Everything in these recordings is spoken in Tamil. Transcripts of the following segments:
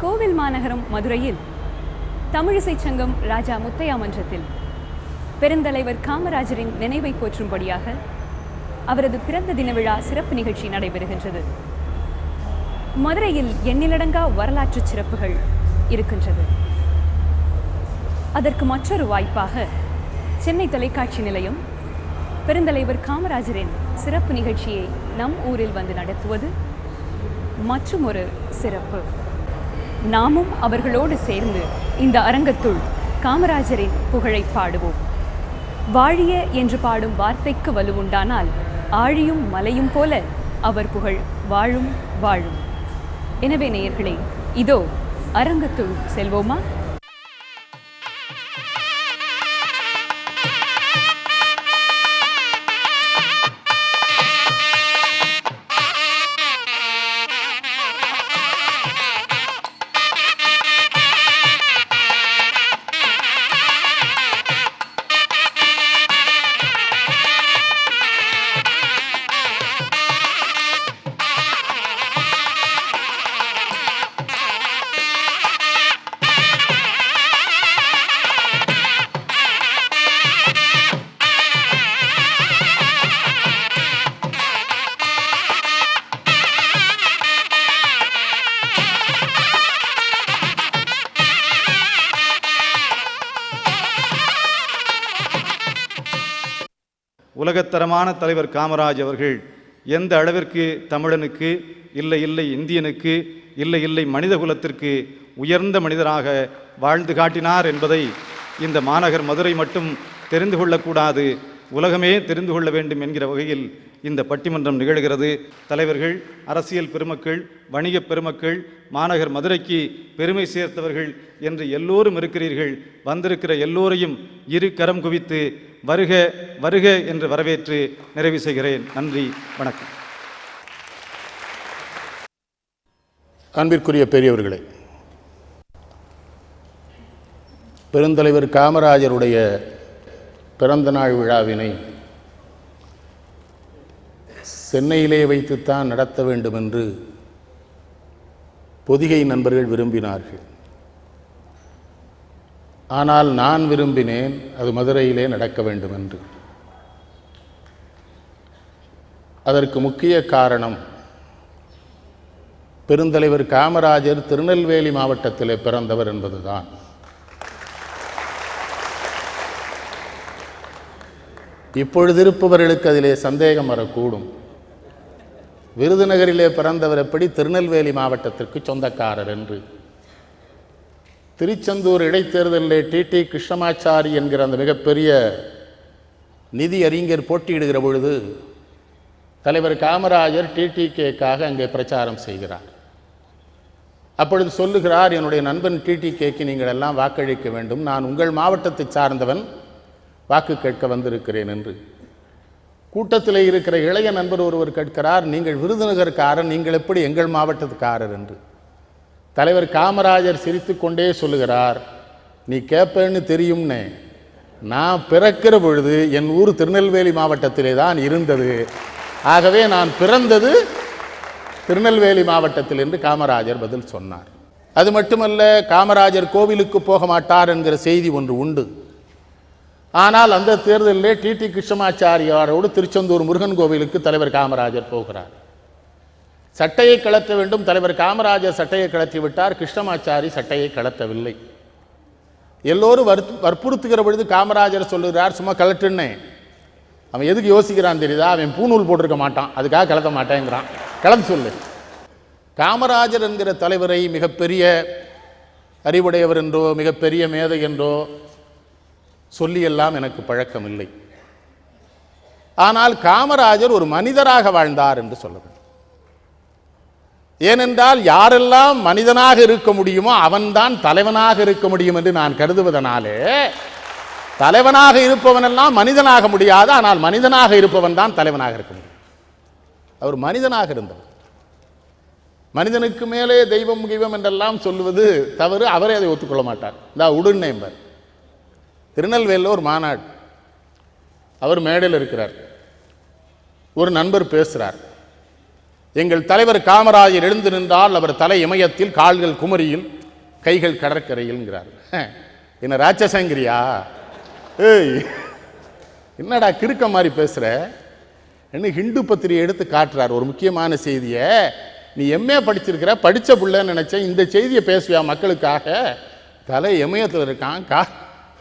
கோவில் மாநகரம் மதுரையில் தமிழிசை சங்கம் ராஜா முத்தையா மன்றத்தில் பெருந்தலைவர் காமராஜரின் நினைவை போற்றும்படியாக அவரது பிறந்த தின விழா சிறப்பு நிகழ்ச்சி நடைபெறுகின்றது. மதுரையில் எண்ணிலடங்கா வரலாற்று சிறப்புகள் இருக்கின்றது. அதற்கு மற்றொரு வாய்ப்பாக சென்னை தொலைக்காட்சி நிலையம் பெருந்தலைவர் காமராஜரின் சிறப்பு நிகழ்ச்சியை நம் ஊரில் வந்து நடத்துவது மற்றும் ஒரு சிறப்பு. நாமும் அவர்களோடு சேர்ந்து இந்த அரங்கத்துள் காமராஜரின் புகழை பாடுவோம். வாழிய என்று பாடும் வார்த்தைக்கு வலுவுண்டானால் ஆழியும் மலையும் போல அவர் புகழ் வாழும் வாழும். எனவே நேயர்களே, இதோ அரங்கத்துள் செல்வோமா? உலகத்தரமான தலைவர் காமராஜ் அவர்கள் எந்த அளவிற்கு தமிழனுக்கு, இல்லை இல்லை இந்தியனுக்கு, இல்லை இல்லை மனித குலத்திற்கு உயர்ந்த மனிதராக வாழ்ந்து காட்டினார் என்பதை இந்த மாநகர் மதுரை மட்டும் தெரிந்து கொள்ளக்கூடாது, உலகமே தெரிந்து கொள்ள வேண்டும் என்கிற வகையில் இந்த பட்டிமன்றம் நிகழ்கிறது. தலைவர்கள், அரசியல் பெருமக்கள், வணிக பெருமக்கள், மாநகர் மதுரைக்கு பெருமை சேர்த்தவர்கள் என்று எல்லோரும் இருக்கிறீர்கள். வந்திருக்கிற எல்லோரையும் இரு கரம் குவித்து வருக வருக என்று வரவேற்று நிறைவு செய்கிறேன். நன்றி, வணக்கம். அன்பிற்குரிய பெரியவர்களே, பெருந்தலைவர் காமராஜருடைய பிறந்த நாள் விழாவினை சென்னையிலே வைத்துத்தான் நடத்த வேண்டும் என்று பொதிகை நண்பர்கள் விரும்பினார்கள். ஆனால் நான் விரும்பினேன் அது மதுரையிலே நடக்க வேண்டும் என்று. அதற்கு முக்கிய காரணம், பெருந்தலைவர் காமராஜர் திருநெல்வேலி மாவட்டத்திலே பிறந்தவர் என்பதுதான். இப்பொழுது இருப்பவர்களுக்கு அதிலே சந்தேகம் வரக்கூடும். விருதுநகரிலே பிறந்தவர் எப்படி திருநெல்வேலி மாவட்டத்திற்கு சொந்தக்காரர் என்று. திருச்செந்தூர் இடைத்தேர்தலிலே டிடி கிருஷ்ணமாச்சாரி என்கிற அந்த மிகப்பெரிய நிதி அறிஞர் போட்டியிடுகிற பொழுது தலைவர் காமராஜர் டிடிகேக்காக அங்கே பிரச்சாரம் செய்கிறார். அப்பொழுது சொல்லுகிறார், என்னுடைய நண்பன் டிடிகேக்கு நீங்கள் எல்லாம் வாக்களிக்க வேண்டும், நான் உங்கள் மாவட்டத்தை சார்ந்தவன், வாக்கு கேட்க வந்திருக்கிறேன் என்று. கூட்டத்தில் இருக்கிற இளைய நண்பர் ஒருவர் கேட்கிறார், நீங்கள் விருதுநகர்காரர், நீங்கள் எப்படி எங்கள் மாவட்டத்துக்காரர் என்று. தலைவர் காமராஜர் சிரித்து கொண்டே சொல்லுகிறார், நீ கேட்பேன்னு தெரியும்னே, நான் பிறக்கிற பொழுது என் ஊர் திருநெல்வேலி மாவட்டத்திலே தான் இருந்தது, ஆகவே நான் பிறந்தது திருநெல்வேலி மாவட்டத்தில் என்று காமராஜர் பதில் சொன்னார். அது மட்டுமல்ல, காமராஜர் கோவிலுக்கு போக மாட்டார் என்கிற செய்தி ஒன்று உண்டு. ஆனால் அந்த தேர்தலிலே டிடி கிருஷ்ணமாச்சாரியாரோடு திருச்செந்தூர் முருகன் கோவிலுக்கு தலைவர் காமராஜர் போகிறார். சட்டையை கழற்ற வேண்டும், தலைவர் காமராஜர் சட்டையை கழற்றி விட்டார், கிருஷ்ணமாச்சாரி சட்டையை கழற்றவில்லை. எல்லோரும் வற்புறுத்துகிற பொழுது காமராஜர் சொல்லுகிறார், சும்மா கழட்டுன்னே. அவன் எதுக்கு யோசிக்கிறான் தெரியுதா, அவன் பூநூல் போட்டிருக்க மாட்டான், அதுக்காக கலத்த மாட்டேங்கிறான், கலந்து சொல்லு. காமராஜர் என்கிற தலைவரை மிகப்பெரிய அறிவுடையவர் என்றோ மிகப்பெரிய மேதை என்றோ சொல்லியெல்லாம் எனக்கு பழக்கம் இல்லை. ஆனால் காமராஜர் ஒரு மனிதராக வாழ்ந்தார் என்று சொல்ல வேண்டும். ஏனென்றால் யாரெல்லாம் மனிதனாக இருக்க முடியுமோ அவன்தான் தலைவனாக இருக்க முடியும் என்று நான் கருதுவதனாலே, தலைவனாக இருப்பவனெல்லாம் மனிதனாக முடியாது, ஆனால் மனிதனாக இருப்பவன் தான் தலைவனாக இருக்க முடியும். அவர் மனிதனாக இருந்தவர். மனிதனுக்கு மேலே தெய்வம் கிவம் என்றெல்லாம் சொல்லுவது தவறு, அவரே அதை ஒத்துக்கொள்ள மாட்டார். இந்த உடுநேம்பர் திருநெல்வேலியில் ஒரு மாநாடு, அவர் மேடையில் இருக்கிறார். ஒரு நண்பர் பேசுகிறார். எங்கள் தலைவர் காமராஜர் எழுந்து நின்றால் அவர் தலை இமயத்தில், கால்கள் குமரியில், கைகள் கடற்கரையில்ங்கிறார். என்ன ராட்சசங்கிரியா? ஏய், என்னடா கிறுக்க மாதிரி பேசுற? என்ன ஹிந்து பத்திரிகை எடுத்து காட்டுறார் ஒரு முக்கியமான செய்தியை. நீ எம்ஏ படிச்சிருக்கிற, படித்த பிள்ளைன்னு நினைச்சேன், இந்த செய்தியை பேசுவியா மக்களுக்காக? தலை இமயத்தில் இருக்கான்,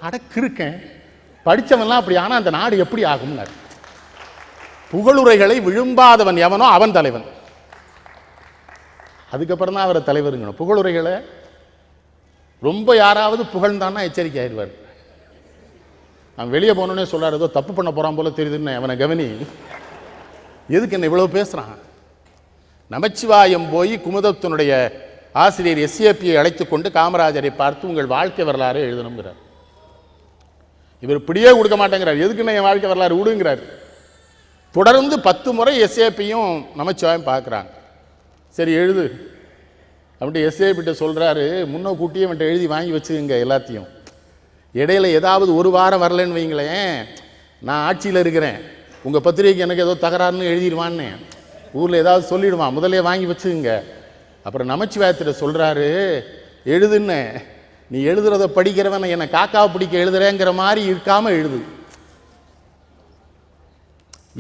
அடக்கிருக்கேன், படித்தவன்லாம் அப்படி. ஆனால் அந்த நாடு எப்படி ஆகும்னார். புகழுரைகளை விழும்பாதவன் எவனோ அவன் தலைவன். அதுக்கப்புறம் தான் அவரை தலைவருங்கணும். புகழுரைகளை ரொம்ப யாராவது புகழ்ந்தான்னா எச்சரிக்கை ஆயிடுவார். அவன் வெளியே போனோன்னே சொல்றாரு, ஏதோ தப்பு பண்ண போறான் போல தெரியுதுன்னு. அவனை கவனி, எதுக்கு என்ன இவ்வளவு பேசுறான்? நமச்சிவாயம் போய் குமுதத்தினுடைய ஆசிரியர் எஸ்ஏபியை அழைத்துக் கொண்டு காமராஜரை பார்த்து உங்கள் வாழ்க்கை வரலாறு எழுதணுங்கிறார். இவர் இப்படியே கொடுக்க மாட்டேங்கிறார். எதுக்குன்னு என் வாழ்க்கை வரலாறு விடுங்கிறார். தொடர்ந்து 10 முறை எஸ்ஏபியும் நமச்சிவாயம் பார்க்குறாங்க. சரி எழுது அப்படின்ட்டு எஸ்ஏபிட்ட சொல்கிறாரு. முன்ன கூட்டியே அவன்கிட்ட எழுதி வாங்கி வச்சுங்க எல்லாத்தையும். இடையில ஏதாவது ஒரு வாரம் வரலன்னு வைங்களேன், நான் ஆட்சியில் இருக்கிறேன், உங்கள் பத்திரிகைக்கு எனக்கு ஏதோ தகராறுன்னு எழுதிடுவான்னு ஊரில் ஏதாவது சொல்லிடுவான், முதலே வாங்கி வச்சுங்க. அப்புறம் நமச்சிவாயத்திட்ட சொல்கிறாரு, எழுதுன்னு நீ எழுதுறத படிக்கிறவன் என்னை காக்காவை பிடிக்க எழுதுறேங்கிற மாதிரி இருக்காமல் எழுது.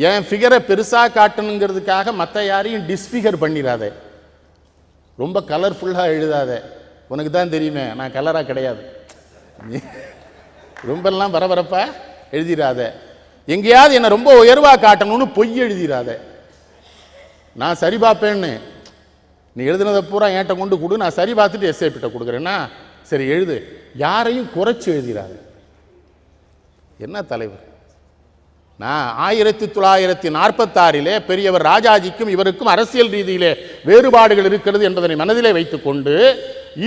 என் ஃபிகரை பெருசாக காட்டணுங்கிறதுக்காக மற்ற யாரையும் டிஸ்ஃபிகர் பண்ணிடாத. ரொம்ப கலர்ஃபுல்லாக எழுதாத. உனக்கு தான் தெரியுமே நான் கலராக கிடையாது. ரொம்பலாம் பரபரப்பா எழுதிடாத. எங்கேயாவது என்னை ரொம்ப உயர்வாக காட்டணும்னு பொய் எழுதிடாத. நான் சரி பார்ப்பேன்னு நீ எழுதுனதை பூரா என்கிட்ட கொண்டு கொடு, நான் சரி பார்த்துட்டு எஸ்ஏபிட்ட கொடுக்குறேன்னா சரி எழுது. யாரையும் குறைச்சி எழுதிடாத. என்ன தலைவர்? நான் 1946 பெரியவர் ராஜாஜிக்கும் இவருக்கும் அரசியல் ரீதியிலே வேறுபாடுகள் இருக்கிறது என்பதனை மனதிலே வைத்துக் கொண்டு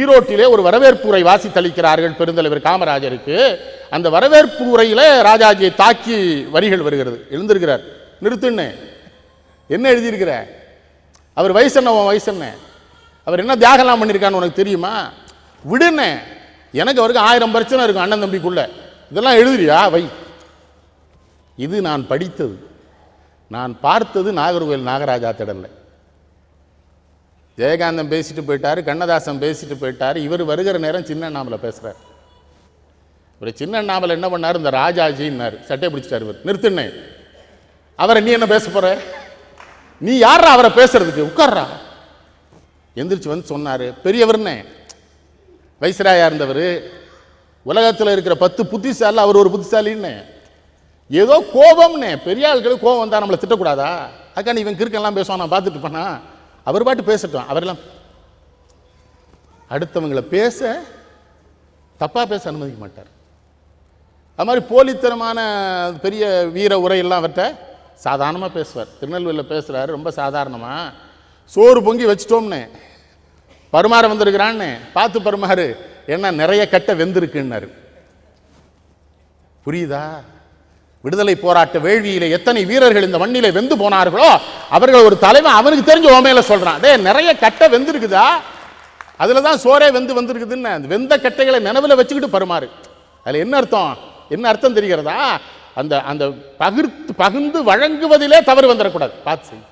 ஈரோட்டிலே ஒரு வரவேற்பு உரை வாசித்தளிக்கிறார்கள் பெருந்தலைவர் காமராஜருக்கு. அந்த வரவேற்பு உரையில ராஜாஜியை தாக்கி வரிகள் வருகிறது. எழுந்திருக்கிறார். நிறுத்துன்னு என்ன எழுதியிருக்கிற? அவர் வயசென்ன, உன் வயசென்ன? அவர் என்ன தியாகலாம் பண்ணியிருக்கான்னு உனக்கு தெரியுமா? விடுன்னு. எனக்கு அவருக்கு 1000 பிரச்சனை இருக்கும் அண்ணன் தம்பிக்குள்ள. இதெல்லாம் எழுதுறியா? வை. இது நான் படித்தது, நான் பார்த்தது நாகர்கோவில் நாகராஜா திடல்ல. ஜெயகாந்தன் பேசிட்டு போயிட்டாரு, கண்ணதாசன் பேசிட்டு போயிட்டாரு. இவர் வருகிற நேரம் சின்ன அண்ணாமலை பேசுறாரு. இவர் சின்ன அண்ணாமலை என்ன பண்ணாரு? இந்த ராஜாஜின்னாரு. சட்டை பிடிச்சிட்டாரு. இவர் நிறுத்துன்னு. அவரை நீ என்ன பேச போற? நீ யாரா அவரை பேசுறதுக்கு? உட்கார்றா. எந்திரிச்சு வந்து சொன்னாரு. பெரியவர்னே, வைஸ்ராயா இருந்தவர், உலகத்தில் இருக்கிற 10 புத்திசாலி அவர் ஒரு புத்திசாலின்னு. ஏதோ கோபம்னே, பெரிய ஆட்களுக்கு கோபம் வந்தா நம்மளை திட்டக்கூடாதா? அக்கா நீ இவன் கிறுக்கெல்லாம் பேசுவான், நான் பார்த்துட்டு பண்ணா அவர் பாட்டு பேசட்டும். அவரெல்லாம் அடுத்தவங்களை பேச தப்பா பேச அனுமதிக்க மாட்டார். அது மாதிரி போலித்தனமான பெரிய வீர உரையெல்லாம் அவர்கிட்ட சாதாரணமாக பேசுவார். திருநெல்வேலியில் பேசுகிறாரு ரொம்ப சாதாரணமாக. சோறு பொங்கி வச்சிட்டோம்னு பருமாற வந்திருக்கிறான்னு பார்த்து பருமாறு, என்ன நிறைய கட்டை வெந்திருக்குன்னாரு. புரியுதா? விடுதலை போராட்ட வேள்வியிலே எத்தனை வீரர்கள் இந்த மண்ணிலே வெந்து போனார்களோ அவர்கள் ஒரு தலைவன் அவனுக்கு தெரிஞ்ச ஓமையில சொல்றான், டே நிறைய கட்டை வெந்திருக்குதா, அதுல தான் சோறே வந்திருக்குதுன்னு. அந்த வெந்த கட்டைகளை நினைவில் வச்சுக்கிட்டு பருமாறு. அதுல என்ன அர்த்தம்? என்ன அர்த்தம் தெரிகிறதா? அந்த அந்த பகிர்ந்து வழங்குவதிலே தவறு வந்துடக்கூடாது, பார்த்து செய்.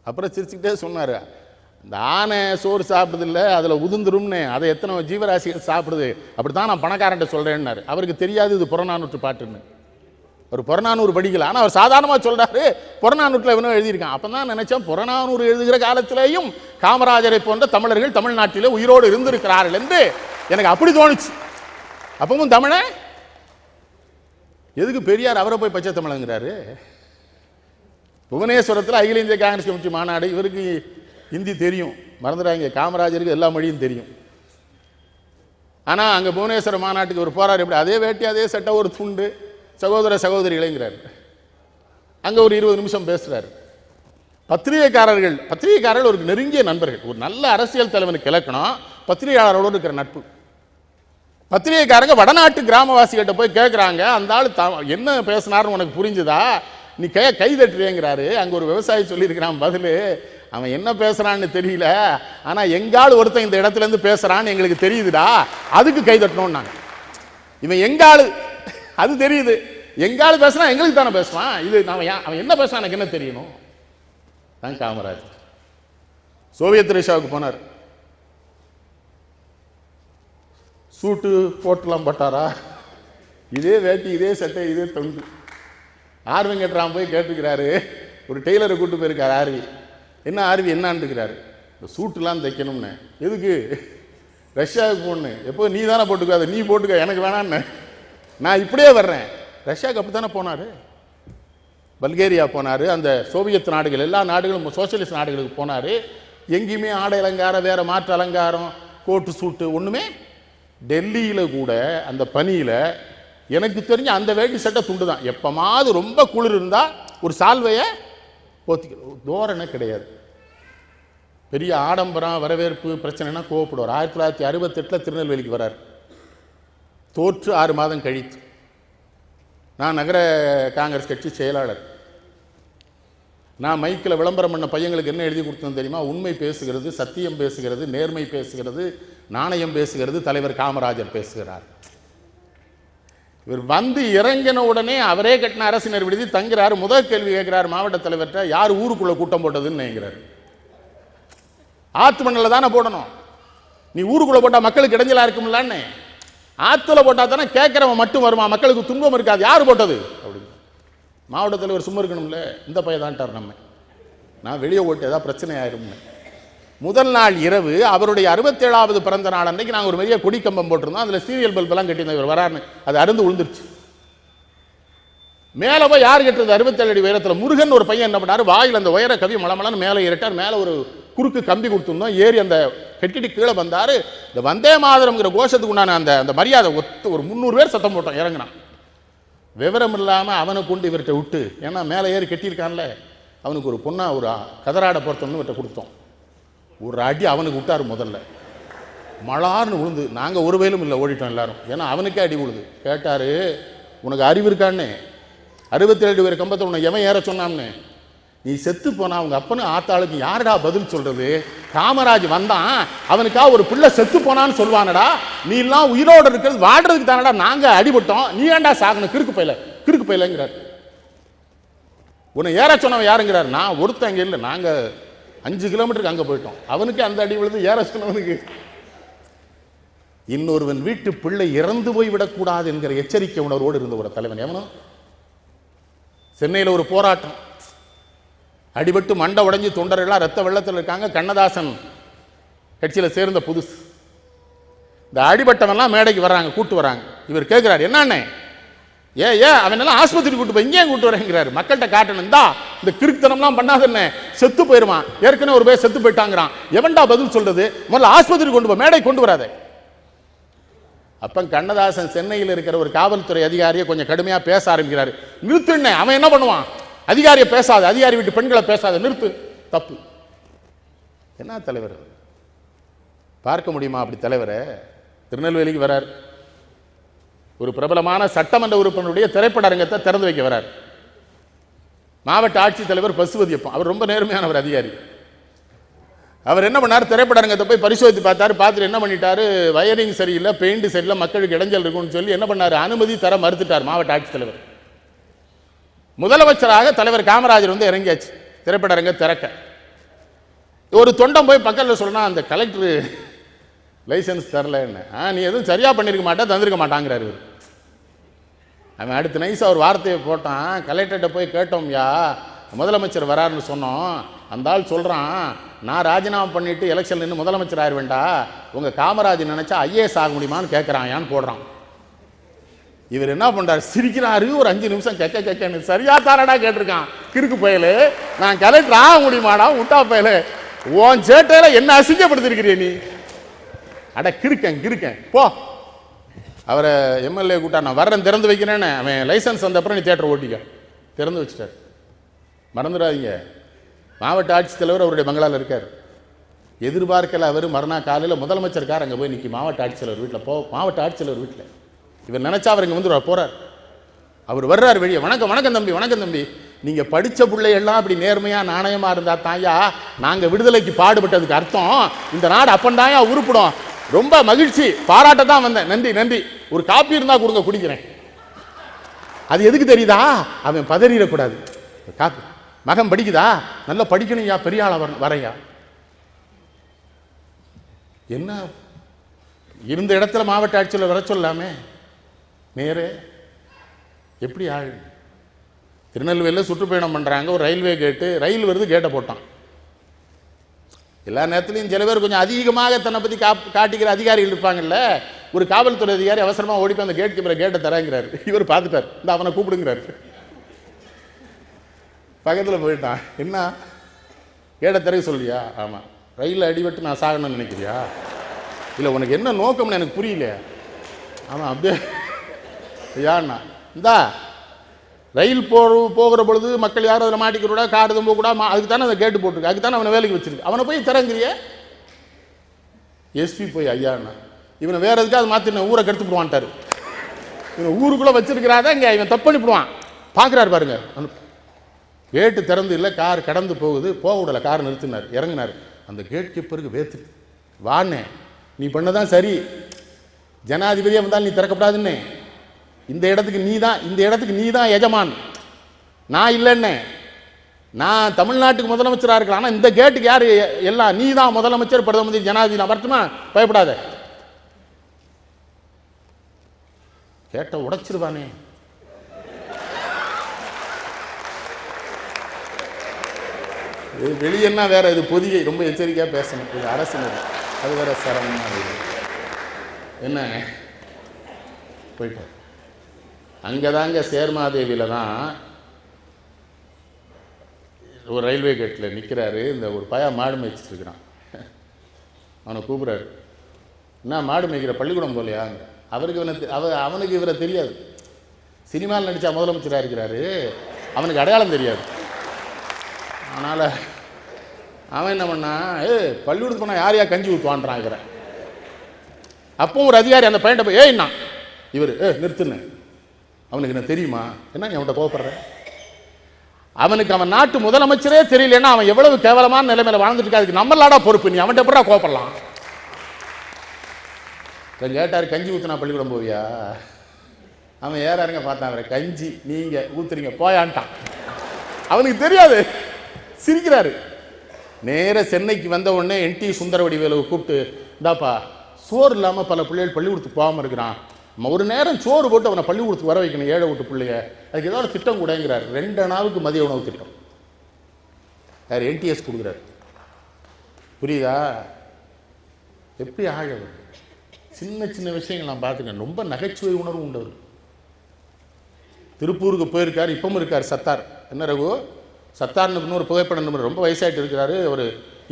அப்புறம் சிரிச்சுக்கிட்டே சொன்னாரு, இந்த ஆனை சோறு சாப்பிடுது இல்லை, அதில் உதிர்ந்துரும்னு, அதை எத்தனை ஜீவராசிகள் சாப்பிடுது, அப்படித்தான் நான் பணக்காரன்ட்ட சொல்கிறேன்னாரு. அவருக்கு தெரியாது இது புறநானூற்று பாட்டுன்னு. ஒரு புறநானூறு படிக்கல, ஆனால் அவர் சாதாரணமாக சொல்கிறாரு புறநானூற்றில் இவனும் எழுதியிருக்கான். அப்போ தான் நினச்சேன், புறநானூறு எழுதுகிற காலத்திலேயும் காமராஜரை போன்ற தமிழர்கள் தமிழ்நாட்டிலே உயிரோடு இருந்திருக்கிறார்கள் என்று எனக்கு அப்படி தோணுச்சு. அப்பவும் தமிழ எதுக்கு பெரியார் அவரை போய் பச்சை தமிழங்கிறாரு? புவனேஸ்வரத்தில் அகில இந்திய காங்கிரஸ் கமிட்டி மாநாடு, இவருக்கு ஹிந்தி தெரியும், மறந்துடாங்க, காமராஜருக்கு எல்லா மொழியும் தெரியும். ஆனால் அங்கே புவனேஸ்வர மாநாட்டுக்கு ஒரு போறாரு, எப்படி அதே வேட்டி அதே சட்டை ஒரு துண்டு, சகோதர சகோதரிகளைங்கிறார். அங்கே ஒரு 20 நிமிஷம் பேசுகிறார். பத்திரிகைக்காரர்கள் ஒரு நெருங்கிய நண்பர்கள். ஒரு நல்ல அரசியல் தலைவனுக்கு இலக்கணம் பத்திரிகையாளரோடு இருக்கிற நட்பு. பத்திரிகைக்காரங்க வடநாட்டு கிராமவாசிகிட்ட போய் கேட்குறாங்க, அந்த ஆள் என்ன பேசினார்னு உனக்கு புரிஞ்சுதா, நீ கை தட்டுறேங்கிறாரு. அங்கே ஒரு விவசாயி சொல்லியிருக்கிறான் பதில், அவன் என்ன பேசுறான்னு தெரியல, ஆனா எங்கால் ஒருத்தன் இந்த இடத்துல இருந்து பேசுறான்னு எங்களுக்கு தெரியுதுடா, அதுக்கு கை தட்டணும். இவன் எங்காலு அது தெரியுது. எங்காவது பேசுனா எங்களுக்கு தானே பேசுவான். இது அவன் என்ன பேசுவான் எனக்கு என்ன தெரியணும். தான் காமராஜ். சோவியத் ரஷ்யாவுக்கு போனார். சூட்டு போட்டுலாம் போட்டாரா? இதே வேட்டி, இதே சட்டை, இதே தொண்டு. ஆர்வி கட்டுறான் போய் கேட்டுக்கிறாரு. ஒரு டெய்லரை கூட்டு போயிருக்காரு ஆர்வி. என்ன ஆர்வி என்னான்னு இருக்கிறாரு. இந்த சூட்டுலாம் தைக்கணும்னு. எதுக்கு? ரஷ்யாவுக்கு போகணும். எப்போ நீ தானே போட்டுக்காது, நீ போட்டுக்க, எனக்கு வேணான்னு. நான் இப்படியே வர்றேன். ரஷ்யாவுக்கு அப்படி தானே போனார். பல்கேரியா போனார். அந்த சோவியத் நாடுகள், எல்லா நாடுகளும் சோசியலிஸ்ட் நாடுகளுக்கு போனார். எங்கேயுமே ஆடை அலங்காரம், வேறு மாற்று அலங்காரம், கோட்டு சூட்டு ஒன்றுமே. டெல்லியில் கூட அந்த பனியில் எனக்கு தெரிஞ்ச அந்த வேட்டி சட்டை துண்டு தான். எப்போமாவது ரொம்ப குளிர் இருந்தால் ஒரு சால்வையை போத்திக்க, தோரணை கிடையாது. பெரிய ஆடம்பரம் வரவேற்பு பிரச்சனைனா கோவப்படுவார். 1968 திருநெல்வேலிக்கு வரார். தோற்று 6 மாதம் கழித்து. நான் நகர காங்கிரஸ் கட்சி செயலாளர். நான் மைக்கில் விளம்பரம் பண்ண பையங்களுக்கு என்ன எழுதி கொடுத்தேன் தெரியுமா? உண்மை பேசுகிறது, சத்தியம் பேசுகிறது, நேர்மை பேசுகிறது, நாணயம் பேசுகிறது, தலைவர் காமராஜர் பேசுகிறார். இவர் வந்து இறங்கின உடனே அவரே கட்டின அரசினர் விடுதி தங்குறாரு. முதல் கேள்வி கேட்கிறார் மாவட்ட தலைவர்கிட்ட, யார் ஊருக்குள்ள கூட்டம் போட்டதுன்னு நினைக்கிறார். ஆத்து மண்ணில் தானே போடணும். நீ ஊருக்குள்ள போட்டா மக்களுக்கு இடைஞ்சலா இருக்கும்லான்னு. ஆத்துல போட்டா தானே கேட்கிறவன் மட்டும் வருமா, மக்களுக்கு துன்பம் இருக்காது. யார் போட்டது அப்படின்னு மாவட்ட தலைவர் சும்மா இருக்கணும்ல. இந்த பையன் தான்ட்டார் நம்ம. நான் வெளியே ஓட்டு ஏதாவது பிரச்சனை ஆயிரும்னு. முதல் நாள் இரவு அவருடைய 67வது பிறந்த நாள் அன்றைக்கு நாங்கள் ஒரு பெரிய கொடி கம்பம் போட்டிருந்தோம். அதில் சீரியல் பல்பெல்லாம் கட்டியிருந்தோம். இவர் வராருன்னு அது அருந்து விழுந்துருச்சு. மேலே போய் யார் கட்டுறது? 67 அடி உயரத்தில் முருகன் ஒரு பையன் என்ன பண்ணார், வாயில் அந்த உயர கவி மலமலன்னு மேலே ஏறிட்டார். மேலே ஒரு குறுக்கு கம்பி கொடுத்துருந்தோம். ஏறி அந்த கட்டிட்டு கீழே வந்தார். இந்த வந்தே மாதரம்ங்கிற கோஷத்துக்கு உண்டான அந்த அந்த மரியாதை ஒரு 300 பேர் சத்தம் போட்டோம். இறங்கினான். விவரம் இல்லாமல் அவனை கொண்டு இவர்கிட்ட விட்டு, ஏன்னா மேலே ஏறி கட்டியிருக்கான்ல, அவனுக்கு ஒரு பொண்ணா ஒரு கதராடை பொறுத்தோம்னு இவர்கிட்ட கொடுத்தோம். ஒரு அடி அவனுக்கு விட்டார். முதல்ல மலார்னு விழுந்து நாங்கள் ஒரு வயலும் இல்லை, ஓடிட்டோம் எல்லாரும். ஏன்னா அவனுக்கே அடி விழுது. கேட்டார், உனக்கு அறிவு இருக்கான்னு? 67 பேர் கம்பத்தை உன்னை எவன் ஏற சொன்னான்னு? நீ செத்து போனா அவங்க அப்பனு ஆத்தாளுக்கு யாருடா பதில் சொல்றது? காமராஜ் வந்தான், அவனுக்கா ஒரு பிள்ளை செத்து போனான்னு சொல்லுவானடா. நீ எல்லாம் உயிரோடு இருக்கிறது வாழ்றதுக்கு தானடா. நாங்க அடிபட்டோம், நீ ஏன்டா சாகணும்? கிறுக்கு பையலங்கிறார். உன்னை ஏற சொன்னவன் யாருங்கிறார்? நான் ஒருத்தன் இங்கே இல்லை, நாங்க 5 கிலோமீட்டருக்கு அங்கே போயிட்டோம். அவனுக்கு அந்த அடி விழுது, ஏற சொன்னவனுக்கு. இன்னொருவன் வீட்டு பிள்ளை இறந்து போய் விடக்கூடாது என்கிற எச்சரிக்கை உணர்வோடு இருந்த ஒரு தலைவன் எவனும். சென்னையில் ஒரு போராட்டம், அடிபட்டு மண்டை உடைஞ்சு தொண்டர்கள்லாம் ரத்த வெள்ளத்தில் இருக்காங்க. கண்ணதாசன் கட்சியில் சேர்ந்த புதுசு. இந்த அடிபட்டவன்லாம் மேடைக்கு வர்றாங்க, கூட்டு வராங்க. இவர் கேட்கிறார், என்னண்ணே அவன் எல்லாம் ஆஸ்பத்திரி கூட்டு போய் இங்கே கூட்டு வரேங்கிறாரு. மக்கள்கிட்ட காட்டணும், இந்த கிறுக்குத்தனம்லாம் பண்ணாதண்ணே, செத்து போயிருவான். ஏற்கனவே ஒரு பேர் செத்து போயிட்டாங்கிறான். எவன்டா பதில் சொல்றது? முதல்ல ஆஸ்பத்திரி கொண்டு போய் மேடை கொண்டு வராத. அப்ப கண்ணதாசன் சென்னையில் இருக்கிற ஒரு காவல்துறை அதிகாரியை கொஞ்சம் கடுமையா பேச ஆரம்பிக்கிறாரு. நிறுத்துண்ணே, அவன் என்ன பண்ணுவான்? அதிகாரியை பேசாத, அதிகாரி விட்டு பெண்களை பேசாத, நிறுத்து, தப்பு. என்ன தலைவர் பார்க்க முடியுமா அப்படி தலைவரை? திருநெல்வேலிக்கு வரார். ஒரு பிரபலமான சட்டமன்ற உறுப்பினருடைய திரைப்பட அரங்கத்தை திறந்து வைக்க வரார். மாவட்ட ஆட்சித்தலைவர் பசுபதியப்பன், அவர் ரொம்ப நேர்மையானவர் அதிகாரி. அவர் என்ன பண்ணார், திரைப்பட அரங்கத்தை போய் பரிசோதித்து பார்த்தாரு. பார்த்துட்டு என்ன பண்ணிட்டாரு, வயரிங் சரியில்லை, பெயிண்ட் சரியில்லை, மக்களுக்கு இடைஞ்சல் இருக்குன்னு சொல்லி என்ன பண்ணாரு, அனுமதி தர மறுத்துட்டார் மாவட்ட ஆட்சித்தலைவர். முதலமைச்சராக தலைவர் காமராஜர் வந்து இறங்கியாச்சு திரைப்பட அரங்க திறக்க. ஒரு தொண்டம் போய் பக்கத்தில் சொன்னா, அந்த கலெக்டர் லைசன்ஸ் தரலன்னு. நீ எதுவும் சரியா பண்ணிருக்க மாட்டா, தந்திருக்க மாட்டாங்கிறாரு. அவன் அடுத்து நைஸா ஒரு வார்த்தையை போட்டான். கலெக்டர்கிட்ட போய் கேட்டோம்யா, முதலமைச்சர் வராருன்னு சொன்னோம். அந்த ஆள் சொல்றான், நான் ராஜினாமா பண்ணிட்டு எலெக்ஷன் நின்று முதலமைச்சர் ஆயிடுவேண்டா, உங்க காமராஜ் நினைச்சா ஐஏஎஸ் ஆக முடியுமான்னு கேட்கறான் போடுறான். இவர் என்ன பண்றாரு, சிரிக்கிறாரு. ஒரு 5 நிமிஷம் கேட்க சரியா தானடா கேட்டிருக்கான். கிறுக்கு பயலு, நான் கலெக்டர் ஆக முடியுமாடா முட்டா பயலு, உன் சேட்டையில என்ன அசிங்கப்படுத்திருக்கிறிய நீ? அட கிறுக்கன் போ. அவரை எம்எல்ஏ கூட்டா, நான் வர்றேன் திறந்து வைக்கிறேன்னு. அவன் லைசன்ஸ் வந்த அப்புறம் நீ தியேட்டர் ஓட்டிக்க திறந்து வச்சுட்டார். மறந்துடாதீங்க, மாவட்ட ஆட்சித்தலைவர் அவருடைய பங்களாவில் இருக்கார். எதிர்பார்க்கல அவர் மறுநாள் காலையில் முதலமைச்சர் கார் அங்கே போய் நிற்கி மாவட்ட ஆட்சித்தலைவர் வீட்டில். மாவட்ட ஆட்சித்தலைவர் வீட்டில் இவர் நினைச்சா அவர் இங்கே வந்து போறார். அவர் வர்றார் வெளியே. வணக்கம் தம்பி, நீங்க படிச்ச பிள்ளைகள்லாம் அப்படி நேர்மையா நாணயமா இருந்தா தாயா நாங்க விடுதலைக்கு பாடுபட்டதுக்கு அர்த்தம். இந்த நாடு அப்பண்டாயா உருப்பிடும். ரொம்ப மகிழ்ச்சி, பாராட்ட தான் வந்தேன். நன்றி. ஒரு காப்பி இருந்தா கொடுங்க, குடிக்கிறேன். அது எதுக்கு தெரியுதா? அவன் பதறிடக்கூடாது. காப்பு மகன் படிக்குதா, நல்லா படிக்கணும்யா, பெரிய ஆளா வரையா. என்ன இருந்த இடத்துல மாவட்ட ஆட்சியில் வர சொல்லாமே நேரே. எப்படி ஆள் திருநெல்வேலியில் சுற்றுப்பயணம் பண்ணுறாங்க, ஒரு ரயில்வே கேட்டு, ரயில் வருது, கேட்டை போட்டான். எல்லா நேரத்துலையும் சில பேர் கொஞ்சம் அதிகமாக தன்னை பற்றி காட்டிக்கிற அதிகாரிகள் இருப்பாங்கல்ல. ஒரு காவல்துறை அதிகாரி அவசரமாக ஓடிப்போய் அந்த கேட் கீப்பரை கேட்டை தராங்கிறாரு. இவர் பார்த்துட்டார், இந்த அவனை கூப்பிடுங்கிறாரு. பக்கத்தில் போயிட்டான். என்ன கேட்டை திறக்க சொல்லியா? ஆமாம். ரயிலில் அடிபட்டு நான் சாகணும்னு நினைக்கிறியா? இல்லை, உனக்கு என்ன நோக்கம்னு எனக்கு புரியல. ஆமாம், அப்படியே யாருண்ணா இந்தா ரயில் போகிற பொழுது மக்கள் யாரும் அதில் மாட்டிக்கிறோட, காடு தம்ப கூட, அதுக்கு தானே அதை கேட்டு போட்டிருக்கு, அதுக்கு தானே அவனை வேலைக்கு வச்சிருக்கு. அவனை போய் திறங்கிறிய. எஸ்பி போய் ஐயாண்ணா இவனை வேற எதுக்காக அது மாற்றி ஊரை கெடுத்து போடுவான்ட்டாரு. இவன் ஊருக்குள்ளே வச்சிருக்கிறாதான் இங்கே இவன் தப்பு பண்ணிவிடுவான். பார்க்குறாரு பாருங்க. கேட்டு திறந்து இல்லை, கார் கடந்து போகுது, போக விடலை, கார் நிறுத்தினார், இறங்கினார். அந்த கேட் கீப்பருக்கு வேத்து, வாண்ணே நீ பண்ணதான் சரி, ஜனாதிபதியாக வந்தால் நீ திறக்கப்படாதுன்னு, இந்த இடத்துக்கு நீ தான் எஜமான், நான் இல்லைன்னு. நான் தமிழ்நாட்டுக்கு முதலமைச்சராக இருக்கலாம், ஆனால் இந்த கேட்டுக்கு யார் எல்லாம்? நீ தான் முதலமைச்சர், பிரதம மந்திரி, ஜனாதிபதி. நான் வரட்டுமா? பயப்படாத. கேட்ட உடைச்சிருவானே. இது வெளியேன்னா வேற, இது பொதிகை, ரொம்ப எச்சரிக்கையாக பேசணும். இது அரசினர், அது வேற சிரமமாக. என்ன போயிட்டார். அங்கதாங்க சேர்மாதேவியில் தான் ஒரு ரயில்வே கேட்டில் நிற்கிறாரு. இந்த ஒரு பையன் மாடு மேய்ச்சிட்டு இருக்கிறான். அவனை கூப்பிட்றாரு, என்ன மாடு மேய்க்கிற, பள்ளிக்கூடம் போலையா? அவனுக்கு இவரை தெரியாது. சினிமாவில் நடித்தா முதலமைச்சராக இருக்கிறாரு, அவனுக்கு அடையாளம் தெரியாது. அதனால் அவன் என்ன பண்ணா, பள்ளிக்கூடத்துக்கு போனால் யார் யார் கஞ்சி ஊற்றுவான்றாங்கிற. அப்போ ஒரு அதிகாரி அந்த பையன்ட்ட போய், ஏன்னா இவர் நிறுத்துன்னு, அவனுக்கு என்ன தெரியுமா? என்ன நீ அவன்கிட்ட கோவப்படுற? அவனுக்கு அவன் நாட்டு முதலமைச்சரே தெரியலன்னா அவன் எவ்வளவு கேவலமான நிலைமையில வாழ்ந்துட்டு இருக்கா. அதுக்கு நம்மளாடா பொறுப்பு, நீ அவன்கிட்ட எப்படா கோவப்படலாம்? கேட்டாரு, கஞ்சி ஊத்துனா பள்ளிக்கூடம் போவியா? அவன் ஏறாருங்க பார்த்தான், அவரை கஞ்சி நீங்க ஊத்துறீங்க போயான்ட்டான். அவனுக்கு தெரியாது, சிரிக்கிறாரு. நேர சென்னைக்கு வந்த உடனே NT சுந்தரவடிவேலுவை கூப்பிட்டு, இந்தாப்பா சோறு இல்லாமல் பல பிள்ளைகள் பள்ளிக்கூடத்துக்கு போகாமல் இருக்கிறான், ஒரு நேரம் சோறு போட்டு அவனை பள்ளிக்கூடத்துக்கு வர வைக்கணும், ஏழை வீட்டு பிள்ளைய, அதுக்கு ஏதாவது திட்டம் கூடங்கிறார். 2 நாளுக்கு மதிய உணவு திட்டம் யார்? NTS கொடுக்குறாரு. புரியுதா? எப்படி ஆழவர். சின்ன சின்ன விஷயங்கள் நான் பார்த்துக்கேன். ரொம்ப நகைச்சுவை உணர்வு உண்டவர். திருப்பூருக்கு போயிருக்காரு, இப்பவும் இருக்கார் சத்தார். என்ன ரகு சத்தார்னு இன்னொரு புகைப்படம் நம்பர், ரொம்ப வயசாகிட்டு இருக்கிறாரு. ஒரு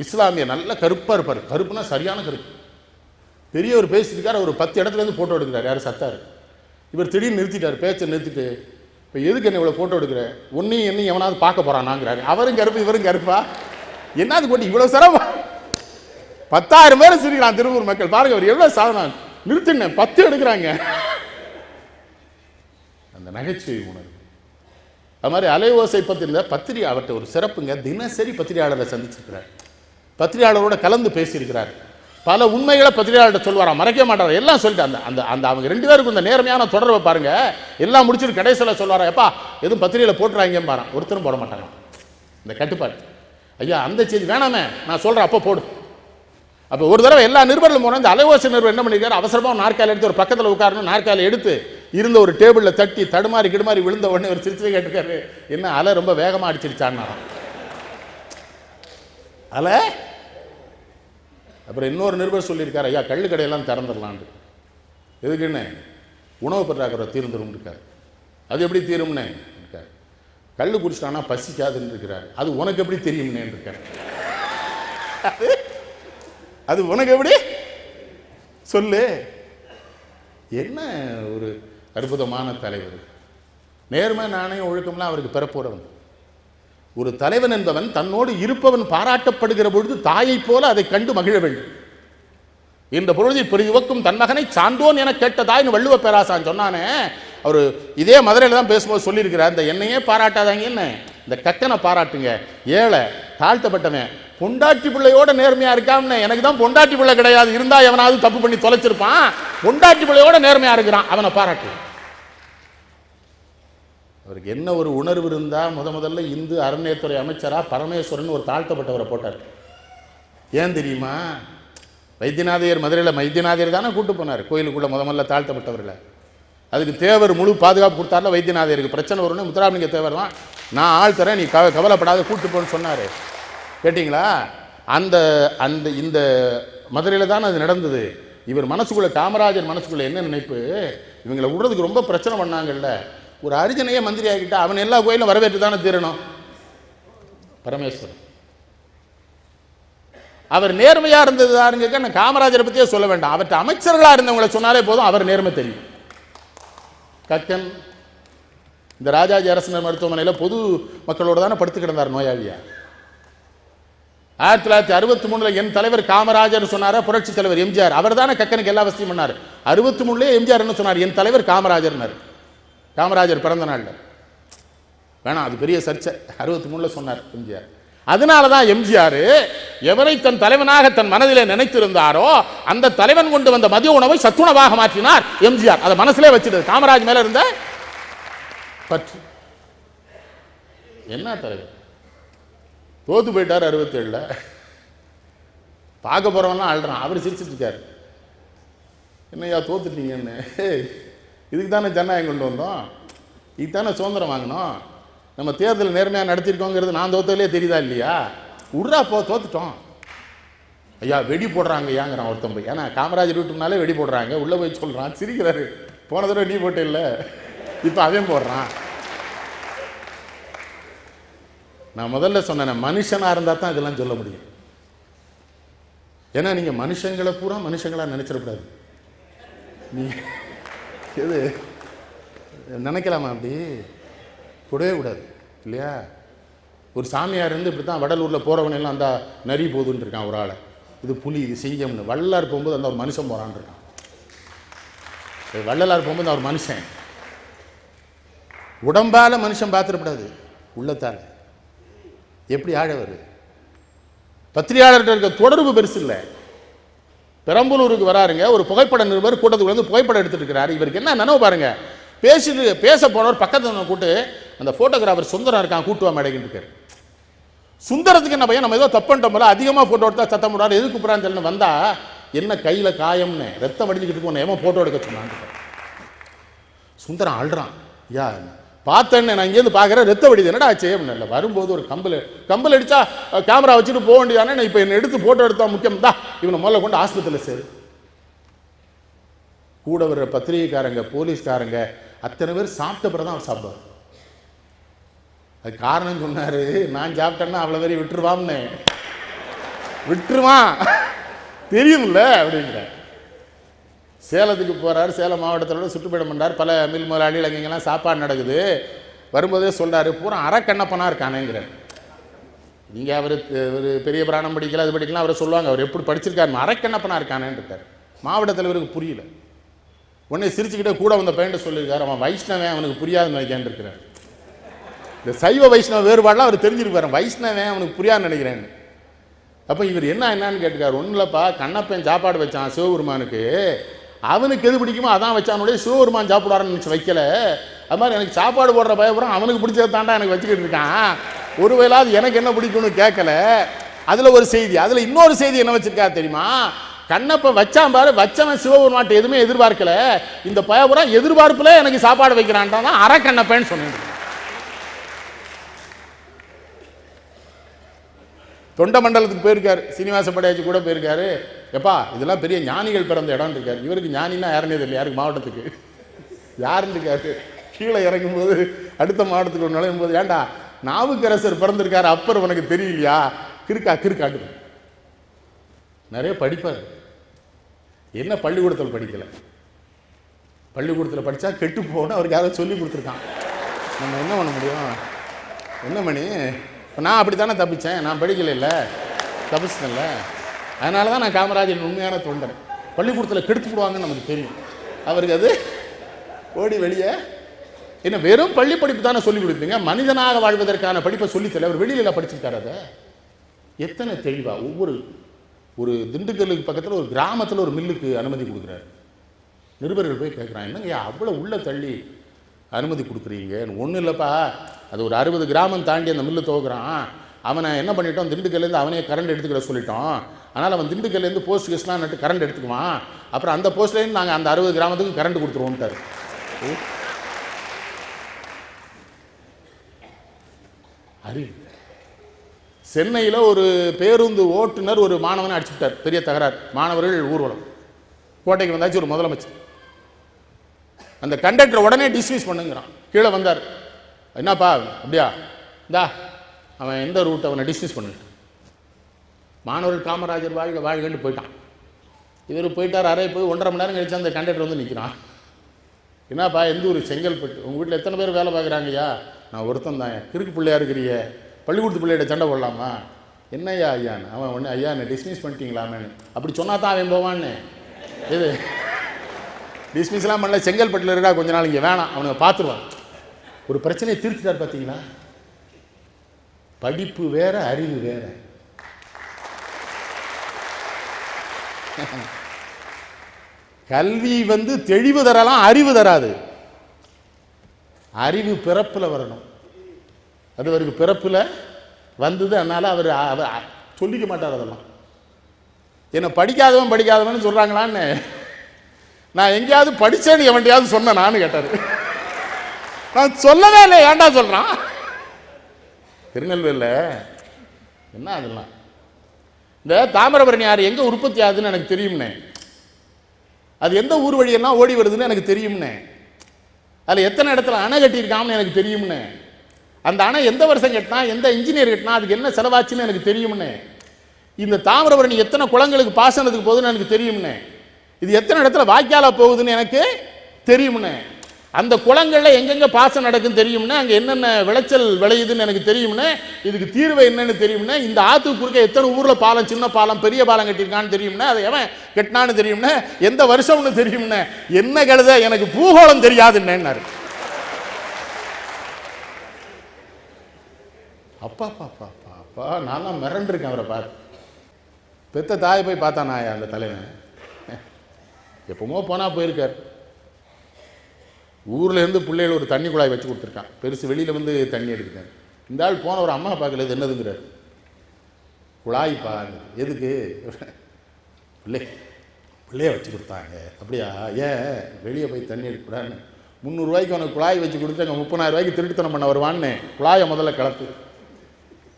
இஸ்லாமிய, நல்ல கருப்பாக இருப்பார். கருப்புனா சரியான கருப்பு. பெரியவர் பேசியிருக்கார், ஒரு 10 இடத்துலேருந்து ஃபோட்டோ எடுக்கிறார். யார்? சத்தார். இவர் திடீர்னு நிறுத்திட்டார், பேச்சை நிறுத்திட்டு, இப்போ எதுக்கு என்ன இவ்வளோ ஃபோட்டோ எடுக்கிறேன், என்னையும் எவனாவது பார்க்க போகிறானாங்கிறாரு. அவரும் கருப்பு, இவரும் கருப்பா, என்னது போட்டு இவ்வளோ சிரமம்? 10,000 பேர் சிரிக்கிறான் திருப்பூர் மக்கள். பாருங்க அவர் எவ்வளோ சாதனை. நிறுத்தினேன், 10 எடுக்கிறாங்க. அந்த நகைச்சுவை உணர்வு. அது மாதிரி அலைவோசை பத்திரிகை பத்திரிகை அவர்கிட்ட ஒரு சிறப்புங்க. தினசரி பத்திரிகையாளரை சந்திச்சிருக்கிறார், பத்திரிகையாளரோட கலந்து பேசியிருக்கிறார். பல உண்மைகளை பத்திரிகையாளர்கிட்ட சொல்வாராம், மறைக்க மாட்டார். எல்லாம் சொல்லிட்டு அந்த அந்த அந்த அவங்க 2 பேருக்கும் இந்த நேர்மையான தொடர்பை பாருங்க. எல்லாம் முடிச்சுட்டு கடைசியில் சொல்வாரா, எப்பா எதுவும் பத்திரிகையில் போட்டுறாங்கன்னு பாரு. ஒருத்தரும் போட மாட்டாங்க. இந்த கட்டுப்பாடு. ஐயா அந்த செய்தி வேணாமே, நான் சொல்கிறேன் அப்போ போடு. அப்போ ஒரு தடவை எல்லா நிருபர்களும் போனால் இந்த அலைவோசை நிருபர் என்ன பண்ணியிருக்காரு, அவசரமாக நாற்காலி எடுத்து ஒரு பக்கத்தில் உட்காரணும், நாற்காலி எடுத்து இருந்த ஒரு டேபிளில் தட்டி தடுமாறி கிடுமாறி விழுந்த உடனே ஒரு சிரிச்சு கேட்டுருக்காரு, என்ன அலை ரொம்ப வேகமாக அடிச்சிருச்சான்னா அலை. அப்புறம் இன்னொரு நிருபர் சொல்லியிருக்காரு, ஐயா கள்ளு கடையெல்லாம் திறந்துடலான்னு. எதுக்குன்னு? உணவு பற்றாக்குறை தீர்ந்துடும் இருக்காரு. அது எப்படி தீரும்னு இருக்காரு. கள்ளு குடிச்சிட்டானா பசிக்காதுன்னு இருக்கிறாரு. அது உனக்கு எப்படி தெரியும்னு இருக்காரு. அது உனக்கு எப்படி சொல்லு. என்ன ஒரு அற்புதமான தலைவர். நேர்மை நாணயம் ஒழுக்கம்லாம் அவருக்கு பெறப்போறவன். ஒரு தலைவன் என்பவன் தன்னோடு இருப்பவன் பாராட்டப்படுகிற பொழுது தாயை போல அதை கண்டு மகிழ வேண்டும். இந்த பொழுதை பெரிதுவக்கும் தன் மகனை சான்றோன் என கேட்டதாய்னு வள்ளுவ பேராசான் சொன்னானே. அவர் இதே மதுரையில் தான் பேசும்போது சொல்லியிருக்கிறார், இந்த என்னையே பாராட்டாதாங்க, என்ன இந்த கக்கனை பாராட்டுங்க, ஏழை தாழ்த்தப்பட்டவன் பொண்டாட்டி பிள்ளையோட நேர்மையா இருக்கான்னு. எனக்கு தான் பொண்டாட்டி பிள்ளை கிடையாது, இருந்தா எவனாவது தப்பு பண்ணி தொலைச்சிருப்பான். பொண்டாட்டி பிள்ளையோட நேர்மையா இருக்கிறான், அவனை பாராட்டு. அவருக்கு என்ன ஒரு உணர்வு இருந்தால் முதல்ல இந்து அறநிலையத்துறை அமைச்சராக பரமேஸ்வரன் ஒரு தாழ்த்தப்பட்டவரை போட்டார். ஏன் தெரியுமா? வைத்தியநாதையர் மதுரையில் வைத்தியநாதையர் தானே கூட்டு போனார் கோயிலுக்குள்ளே முதல்ல தாழ்த்தப்பட்டவர்களை. அதுக்கு தேவர் முழு பாதுகாப்பு கொடுத்தாருல வைத்தியநாதையருக்கு. பிரச்சனை வரும்னு முத்துராமலிங்க தேவர் தான் நான் ஆள் தரேன், நீ கவலைப்படாத கூட்டு போன்னு சொன்னார். கேட்டிங்களா? அந்த அந்த இந்த மதுரையில் தான் அது நடந்தது. இவர் மனசுக்குள்ளே, காமராஜர் மனசுக்குள்ளே என்ன நினைப்பு, இவங்களை விடுறதுக்கு ரொம்ப பிரச்சனை பண்ணாங்கல்ல, ஒரு அரிஜனையே மந்திரி ஆகிட்டா அவன் எல்லா கோயிலும் வரவேற்று தானே தீரணும். பரமேஸ்வரன் அவர் நேர்மையாக இருந்தது யாருங்க? நான் காமராஜரை பற்றியே சொல்ல வேண்டாம், அவர்கிட்ட அமைச்சர்களாக இருந்தவங்களை சொன்னாலே போதும் அவர் நேர்மை தெரியும். கக்கன் இந்த ராஜாஜி அரசினர் மருத்துவமனையில் பொது மக்களோடு தானே படுத்து கிடந்தார் நோயாளியா. 1963 என் தலைவர் காமராஜர் சொன்னாரா புரட்சி தலைவர் எம்ஜிஆர்? அவர் தானே கக்கனுக்கு எல்லா வசதியும் பண்ணார். 63 எம்ஜிஆர் என்ன சொன்னார்? என் தலைவர் காமராஜர்னார். காமராஜர் பிறந்த நாளில் வேணாம், அது பெரிய சர்ச்சை. 63 சொன்னார் எம்ஜிஆர். அதனால தான் எம்ஜிஆர் எவரை தன் தலைவனாக தன் மனதிலே நினைத்திருந்தாரோ அந்த தலைவன் கொண்டு வந்த மதிய உணவை சத்துணவாக மாற்றினார் எம்ஜிஆர். அதை மனசிலே வச்சிருது. காமராஜ் மேல இருந்த பற்று. என்ன தலைவர் தோத்து போயிட்டார் 67. பார்க்க போறவன்லாம் அழுறான், அவர் சிரிச்சிட்டு இருக்காரு. என்னையா தோத்துட்டீங்கன்னு? இதுக்கு தானே ஜனநாயகம் கொண்டு வந்தோம், இதுக்கு தானே சுதந்திரம் வாங்கினோம், நம்ம தேர்தல் நேர்மையாக நடத்திருக்கோங்கிறது நான் தோத்தலே தெரியுதா இல்லையா? உட்ரா போ, தோத்துட்டோம். ஐயா வெடி போடுறாங்க ஐயாங்கிறான் ஒருத்தன் போய். ஏன்னா காமராஜர் வீட்டுனாலே வெடி போடுறாங்க, உள்ளே போய் சொல்கிறான், சிரிக்கிறாரு. போன தடவை நீ போட்ட இல்லை, இப்போ அவன் போடுறான். நான் முதல்ல சொன்னேன், மனுஷனாக இருந்தால் தான் இதெல்லாம் சொல்ல முடியும். ஏன்னா நீங்கள் மனுஷங்களை பூரா மனுஷங்களாக நினச்சிடக்கூடாது. நீ எது நினைக்கலாமா? அப்படி கூடவே கூடாது இல்லையா? ஒரு சாமியார் இருந்து இப்படி தான் வடலூரில் போகிறவனெல்லாம் அந்த நரி போதுன்னு இருக்கான் ஒரு ஆளை. இது புலி, இது சிங்கம்னு. வள்ளலார் போகும்போது அந்த ஒரு மனுஷன் போகிறான் இருக்கான். வள்ளலார் போகும்போது அவர் மனுஷன். உடம்பால் மனுஷன் பார்த்துடக்கூடாது, உள்ளத்தால். எப்படி ஆழவர்? பத்திரிகையாளர்கிட்ட இருக்க தொடர்பு பெருசு இல்லை. பெரம்பலூருக்கு வராருங்க, ஒரு புகைப்பட நிருபர் கூட்டத்துக்கு வந்து புகைப்படம் எடுத்துட்டு இருக்கிறாரு. இவருக்கு என்ன நினைவு பாருங்க, பேச போனவர் பக்கத்தில் கூட்டு அந்த போட்டோகிராஃபர் சுந்தரம் இருக்கான், கூட்டுவா மேடைக்கு இருக்காரு. சுந்தரத்துக்கு என்ன பையன், நம்ம ஏதோ தப்புட்டோம் போல அதிகமாக போட்டோ எடுத்தா சத்தம் போடாரு, எதுக்கு கூப்பிடான்னு சொல்லி வந்தா என்ன கையில் காயம்னு ரத்தம் வடிஞ்சுக்கிட்டு போன ஏமா போட்டோ எடுக்க சொன்னான். சுந்தரம் அழுறான். யா பார்த்தேன்னு நான் இங்கேருந்து பார்க்குறேன், ரத்த வடிது என்னடா ஆச்சு அப்படின்னு. இல்லை வரும்போது ஒரு கம்பல் அடித்தா கேமரா வச்சுட்டு போக வேண்டியதானே, நான் இப்போ என்னை எடுத்து ஃபோட்டோ எடுத்தா முக்கியம் தான், இவனை முதல்ல கொண்டு ஆஸ்பத்திரியில் சேரு. கூட வர்ற பத்திரிகைக்காரங்க, போலீஸ்காரங்க அத்தனை பேர் சாப்பிட்ட பிறகு தான் அவர் சாப்பிடுவார். அது காரணம் சொன்னார், நான் சாப்பிட்டேன்னா அவ்வளோ பேரையும் விட்டுருவான்னு. விட்டுருவான் தெரியும்ல அப்படிங்கிற. சேலத்துக்கு போகிறார், சேலம் மாவட்டத்தோட சுற்றுப்பயணம் பண்ணுறார். பல மில் முதலாளிகள் அங்கெல்லாம் சாப்பாடு நடக்குது. வரும்போதே சொல்கிறாரு, பூரா அறக்கண்ணப்பனாக இருக்கானேங்கிறார். நீங்கள் அவர் ஒரு பெரிய பிராணம் படிக்கல, அது படிக்கலாம், அவரை சொல்லுவாங்க, அவர் எப்படி படிச்சிருக்காரு, அறக்கண்ணப்பனாக இருக்கானேன்னு இருக்கார். மாவட்ட தலைவருக்கு புரியல. உடனே சிரிச்சுக்கிட்டே கூட வந்த பையன் சொல்லியிருக்காரு, அவன் வைஷ்ணவன், அவனுக்கு புரியாதுன்னு நினைக்கான்னு இருக்கிறார். இந்த சைவ வைஷ்ணவ வேறுபாடெலாம் அவர் தெரிஞ்சிருப்பார். வைஷ்ணவன் அவனுக்கு புரியாதுன்னு நினைக்கிறேன்னு. அப்போ இவர் என்னன்னு கேட்டுக்கார். ஒன்றும் இல்லைப்பா, கண்ணப்பன் சாப்பாடு வச்சான் சிவபெருமானுக்கு, அவனுக்கு எது பிடிக்குமோ அதான் வச்சானுடைய, சிவபெருமான் சாப்பிடுவாருன்னு நினச்சி வைக்கல. அது மாதிரி எனக்கு சாப்பாடு போடுற பயப்புறம் அவனுக்கு பிடிச்சதை தாண்டா எனக்கு வச்சுக்கிட்டு இருக்கான். ஒருவேளாவது எனக்கு என்ன பிடிக்கும்னு கேட்கல. அதில் ஒரு செய்தி, அதில் இன்னொரு செய்தி என்ன வச்சிருக்கா தெரியுமா? கண்ணப்ப வச்சான் பாரு, வச்சவன் சிவபெருமான்ட்ட எதுவுமே எதிர்பார்க்கல, இந்த பயபுரம் எதிர்பார்ப்புல எனக்கு சாப்பாடு வைக்கிறான்டான் தான் அறக்கண்ணப்பன்னு சொன்னேன். தொண்டை மண்டலத்துக்கு போயிருக்காரு, சீனிவாச படையாச்சி கூட போயிருக்காரு. எப்பா இதெல்லாம் பெரிய ஞானிகள் பிறந்த இடம் இருக்காரு. இவருக்கு ஞானின்னா யாருன்னே தெரியல, யாருக்கு மாவட்டத்துக்கு யாருன்னு இருக்காரு. கீழே இறங்கும்போது அடுத்த மாவட்டத்துக்கு நுழையும் போது, ஏண்டா நாவுக்கரசர் பிறந்திருக்காரு, அப்பர் உனக்கு தெரியலையா? கிறுக்காட்டு நிறைய படிப்பார். என்ன பள்ளிக்கூடத்தில் படிக்கல, பள்ளிக்கூடத்தில் படித்தா கெட்டு போகணும் அவருக்கு யாரும் சொல்லி கொடுத்துருக்கான். நம்ம என்ன பண்ண முடியும்? என்ன மணி, நான் அப்படி தானே தப்பிச்சேன், நான் படிக்கல இல்லை, தப்பிச்சிட்டேன்ல. அதனால தான் நான் காமராஜன் உண்மையான தொண்டனை. பள்ளிக்கூடத்தில் கெடுத்து போடுவாங்கன்னு நமக்கு தெரியும். அவருக்கு அது ஓடி வெளியே என்ன வெறும் பள்ளி படிப்பு தானே சொல்லிக் கொடுப்பீங்க, மனிதனாக வாழ்வதற்கான படிப்பை சொல்லித்தல. அவர் வெளியில் படிச்சிருக்காரு. அதை எத்தனை தெளிவா ஒரு திண்டுக்கல்லுக்கு பக்கத்தில் ஒரு கிராமத்தில் ஒரு மில்லுக்கு அனுமதி கொடுக்குறாரு. நிருபர்கள் போய் கேட்குறான், என்னங்க அவ்வளோ உள்ள தள்ளி அனுமதி கொடுக்குறீங்க? ஒன்றும் இல்லைப்பா, அது ஒரு 60 கிராமம் தாண்டி அந்த மில்லு துவக்குறான். அவனை என்ன பண்ணிட்டோம், திண்டுக்கல்லேருந்து அவனே கரண்ட் எடுத்துக்கிட சொல்லிட்டோம். அதனால் அவன் திண்டுக்கல்லேருந்து போஸ்ட் கேஸ்லாம் நட்டு கரண்ட் எடுத்துக்குவான். அப்புறம் அந்த போஸ்ட்லேருந்து நாங்கள் அந்த 60 கிராமத்துக்கு கரண்ட் கொடுத்துருவோம்ட்டார். அறிவு. சென்னையில் ஒரு பேருந்து ஓட்டுநர் ஒரு மாணவனை அடிச்சுட்டார், பெரிய தகராறு. மாணவர்கள் ஊர்வலம், கோட்டைக்கு வந்தாச்சு ஒரு முதலமைச்சர். அந்த கண்டக்டரை உடனே டிஸ்மிஸ் பண்ணுங்கிறான். கீழே வந்தார், என்னப்பா அப்படியா, இந்தா அவன் எந்த ரூட், அவனை டிஸ்மிஸ் பண்ணிட்டான். மாணவர்கள் காமராஜர் வாழ்க வாழ்கன்னு போயிட்டான். இவர் போயிட்டார். அறையை போய் 1.5 மணி நேரம் கழிச்சு அந்த கண்டக்டர் வந்து நிற்கிறான். என்னப்பா எந்த ஊர்? செங்கல்பட்டு. உங்கள் வீட்டில் எத்தனை பேர் வேலை பார்க்குறாங்கய்யா? நான் ஒருத்தன் தான். கிறுக்கு பிள்ளையா இருக்கிறிய, பள்ளிக்கூடத்து பிள்ளையிட சண்டை போடலாமா? என்னய்யா ஐயான்னு. அவன் ஒன்று, ஐயா என்னை டிஸ்மிஸ் பண்ணிட்டீங்களாமேன்னு. அப்படி சொன்னா தான் அவன் போவான்னு. இது டிஸ்மிஸ்லாம் பண்ணல, செங்கல்பட்டில் இருக்கா கொஞ்ச நாள், இங்கே வேணாம், அவனுக்கு பார்த்துருவான். ஒரு பிரச்சனையை தீர்த்துட்டார். பார்த்தீங்களா? படிப்பு வேற, அறிவு வேற. கல்வி தெளிவு தரலாம், அறிவு தராது. அறிவு பிறப்பில் வரணும். அது அவருக்கு பிறப்பில் வந்தது. அதனால அவர் சொல்லிக்க மாட்டார். அதெல்லாம் என்ன படிக்காதவன் சொல்கிறாங்களான்னு நான் எங்கேயாவது படித்தேன்னு எவன்டையாவது சொன்னேன் நான் கேட்டார். நான் சொல்லவே இல்லை, ஏன்டா சொல்கிறான்? திருநெல்வேலியில் என்ன அதெல்லாம், இந்த தாமிரபரணி ஆறு எங்கே உற்பத்தி ஆகுதுன்னு எனக்கு தெரியும்னே. அது எந்த ஊர் வழியெல்லாம் ஓடி வருதுன்னு எனக்கு தெரியும்னே. அதில் எத்தனை இடத்துல அணை கட்டியிருக்காங்கன்னு எனக்கு தெரியும்னே. அந்த அணை எந்த வருஷம் கட்டினா, எந்த இன்ஜினியர் கட்டினா, அதுக்கு என்ன செலவாச்சுன்னு எனக்கு தெரியும்னே. இந்த தாமிரபரணி எத்தனை குளங்களுக்கு பாசனத்துக்கு போகுதுன்னு எனக்கு தெரியும்னே. இது எத்தனை இடத்துல வாய்க்கால போகுதுன்னு எனக்கு தெரியும்னே. அந்த குளங்களில் எங்கெங்கே பாசனம் நடக்குன்னு தெரியும்னே. அங்கே என்னென்ன விளைச்சல் விளையுதுன்னு எனக்கு தெரியும்னே. இதுக்கு தீர்வு என்னன்னு தெரியும்னே. இந்த ஆற்றுக்கு குறுக்க எத்தனை ஊரில் பாலம், சின்ன பாலம், பெரிய பாலம் கட்டியிருக்கான்னு தெரியும்னே. அதை எவன் கட்டினான்னு தெரியும்னே. எந்த வருஷம்னு தெரியும்னே. என்ன கழுத, எனக்கு பூகோளம் தெரியாதுன்னேன்னாரு. அப்பா பாப்பா பாப்பா, நான்லாம் மிரண்டிருக்கேன் அவரை பார்த்து. பெத்த தாயை போய் பார்த்தானா அந்த தலைவன்? எப்பவுமோ போனால் போயிருக்கார். ஊரில் இருந்து பிள்ளைகள் ஒரு தண்ணி குழாய் வச்சு கொடுத்துருக்கான், பெருசு. வெளியில் தண்ணி எடுத்துட்டாங்க. இந்த ஆள் போன ஒரு அம்மா பார்க்கல, இது என்னதுங்கிறார். குழாய் பாருங்க, எதுக்கு? பிள்ளைய வச்சு கொடுத்தாங்க. அப்படியா? ஏன் வெளியே போய் தண்ணி எடுக்கக்கூடாதுன்னு 300 ரூபாய்க்கு அவனுக்கு குழாய் வச்சு கொடுத்து அங்கே 30,000 ரூபாய்க்கு திருட்டுத்தனம் பண்ண வருவான்னு குழாயை முதல்ல கலத்து.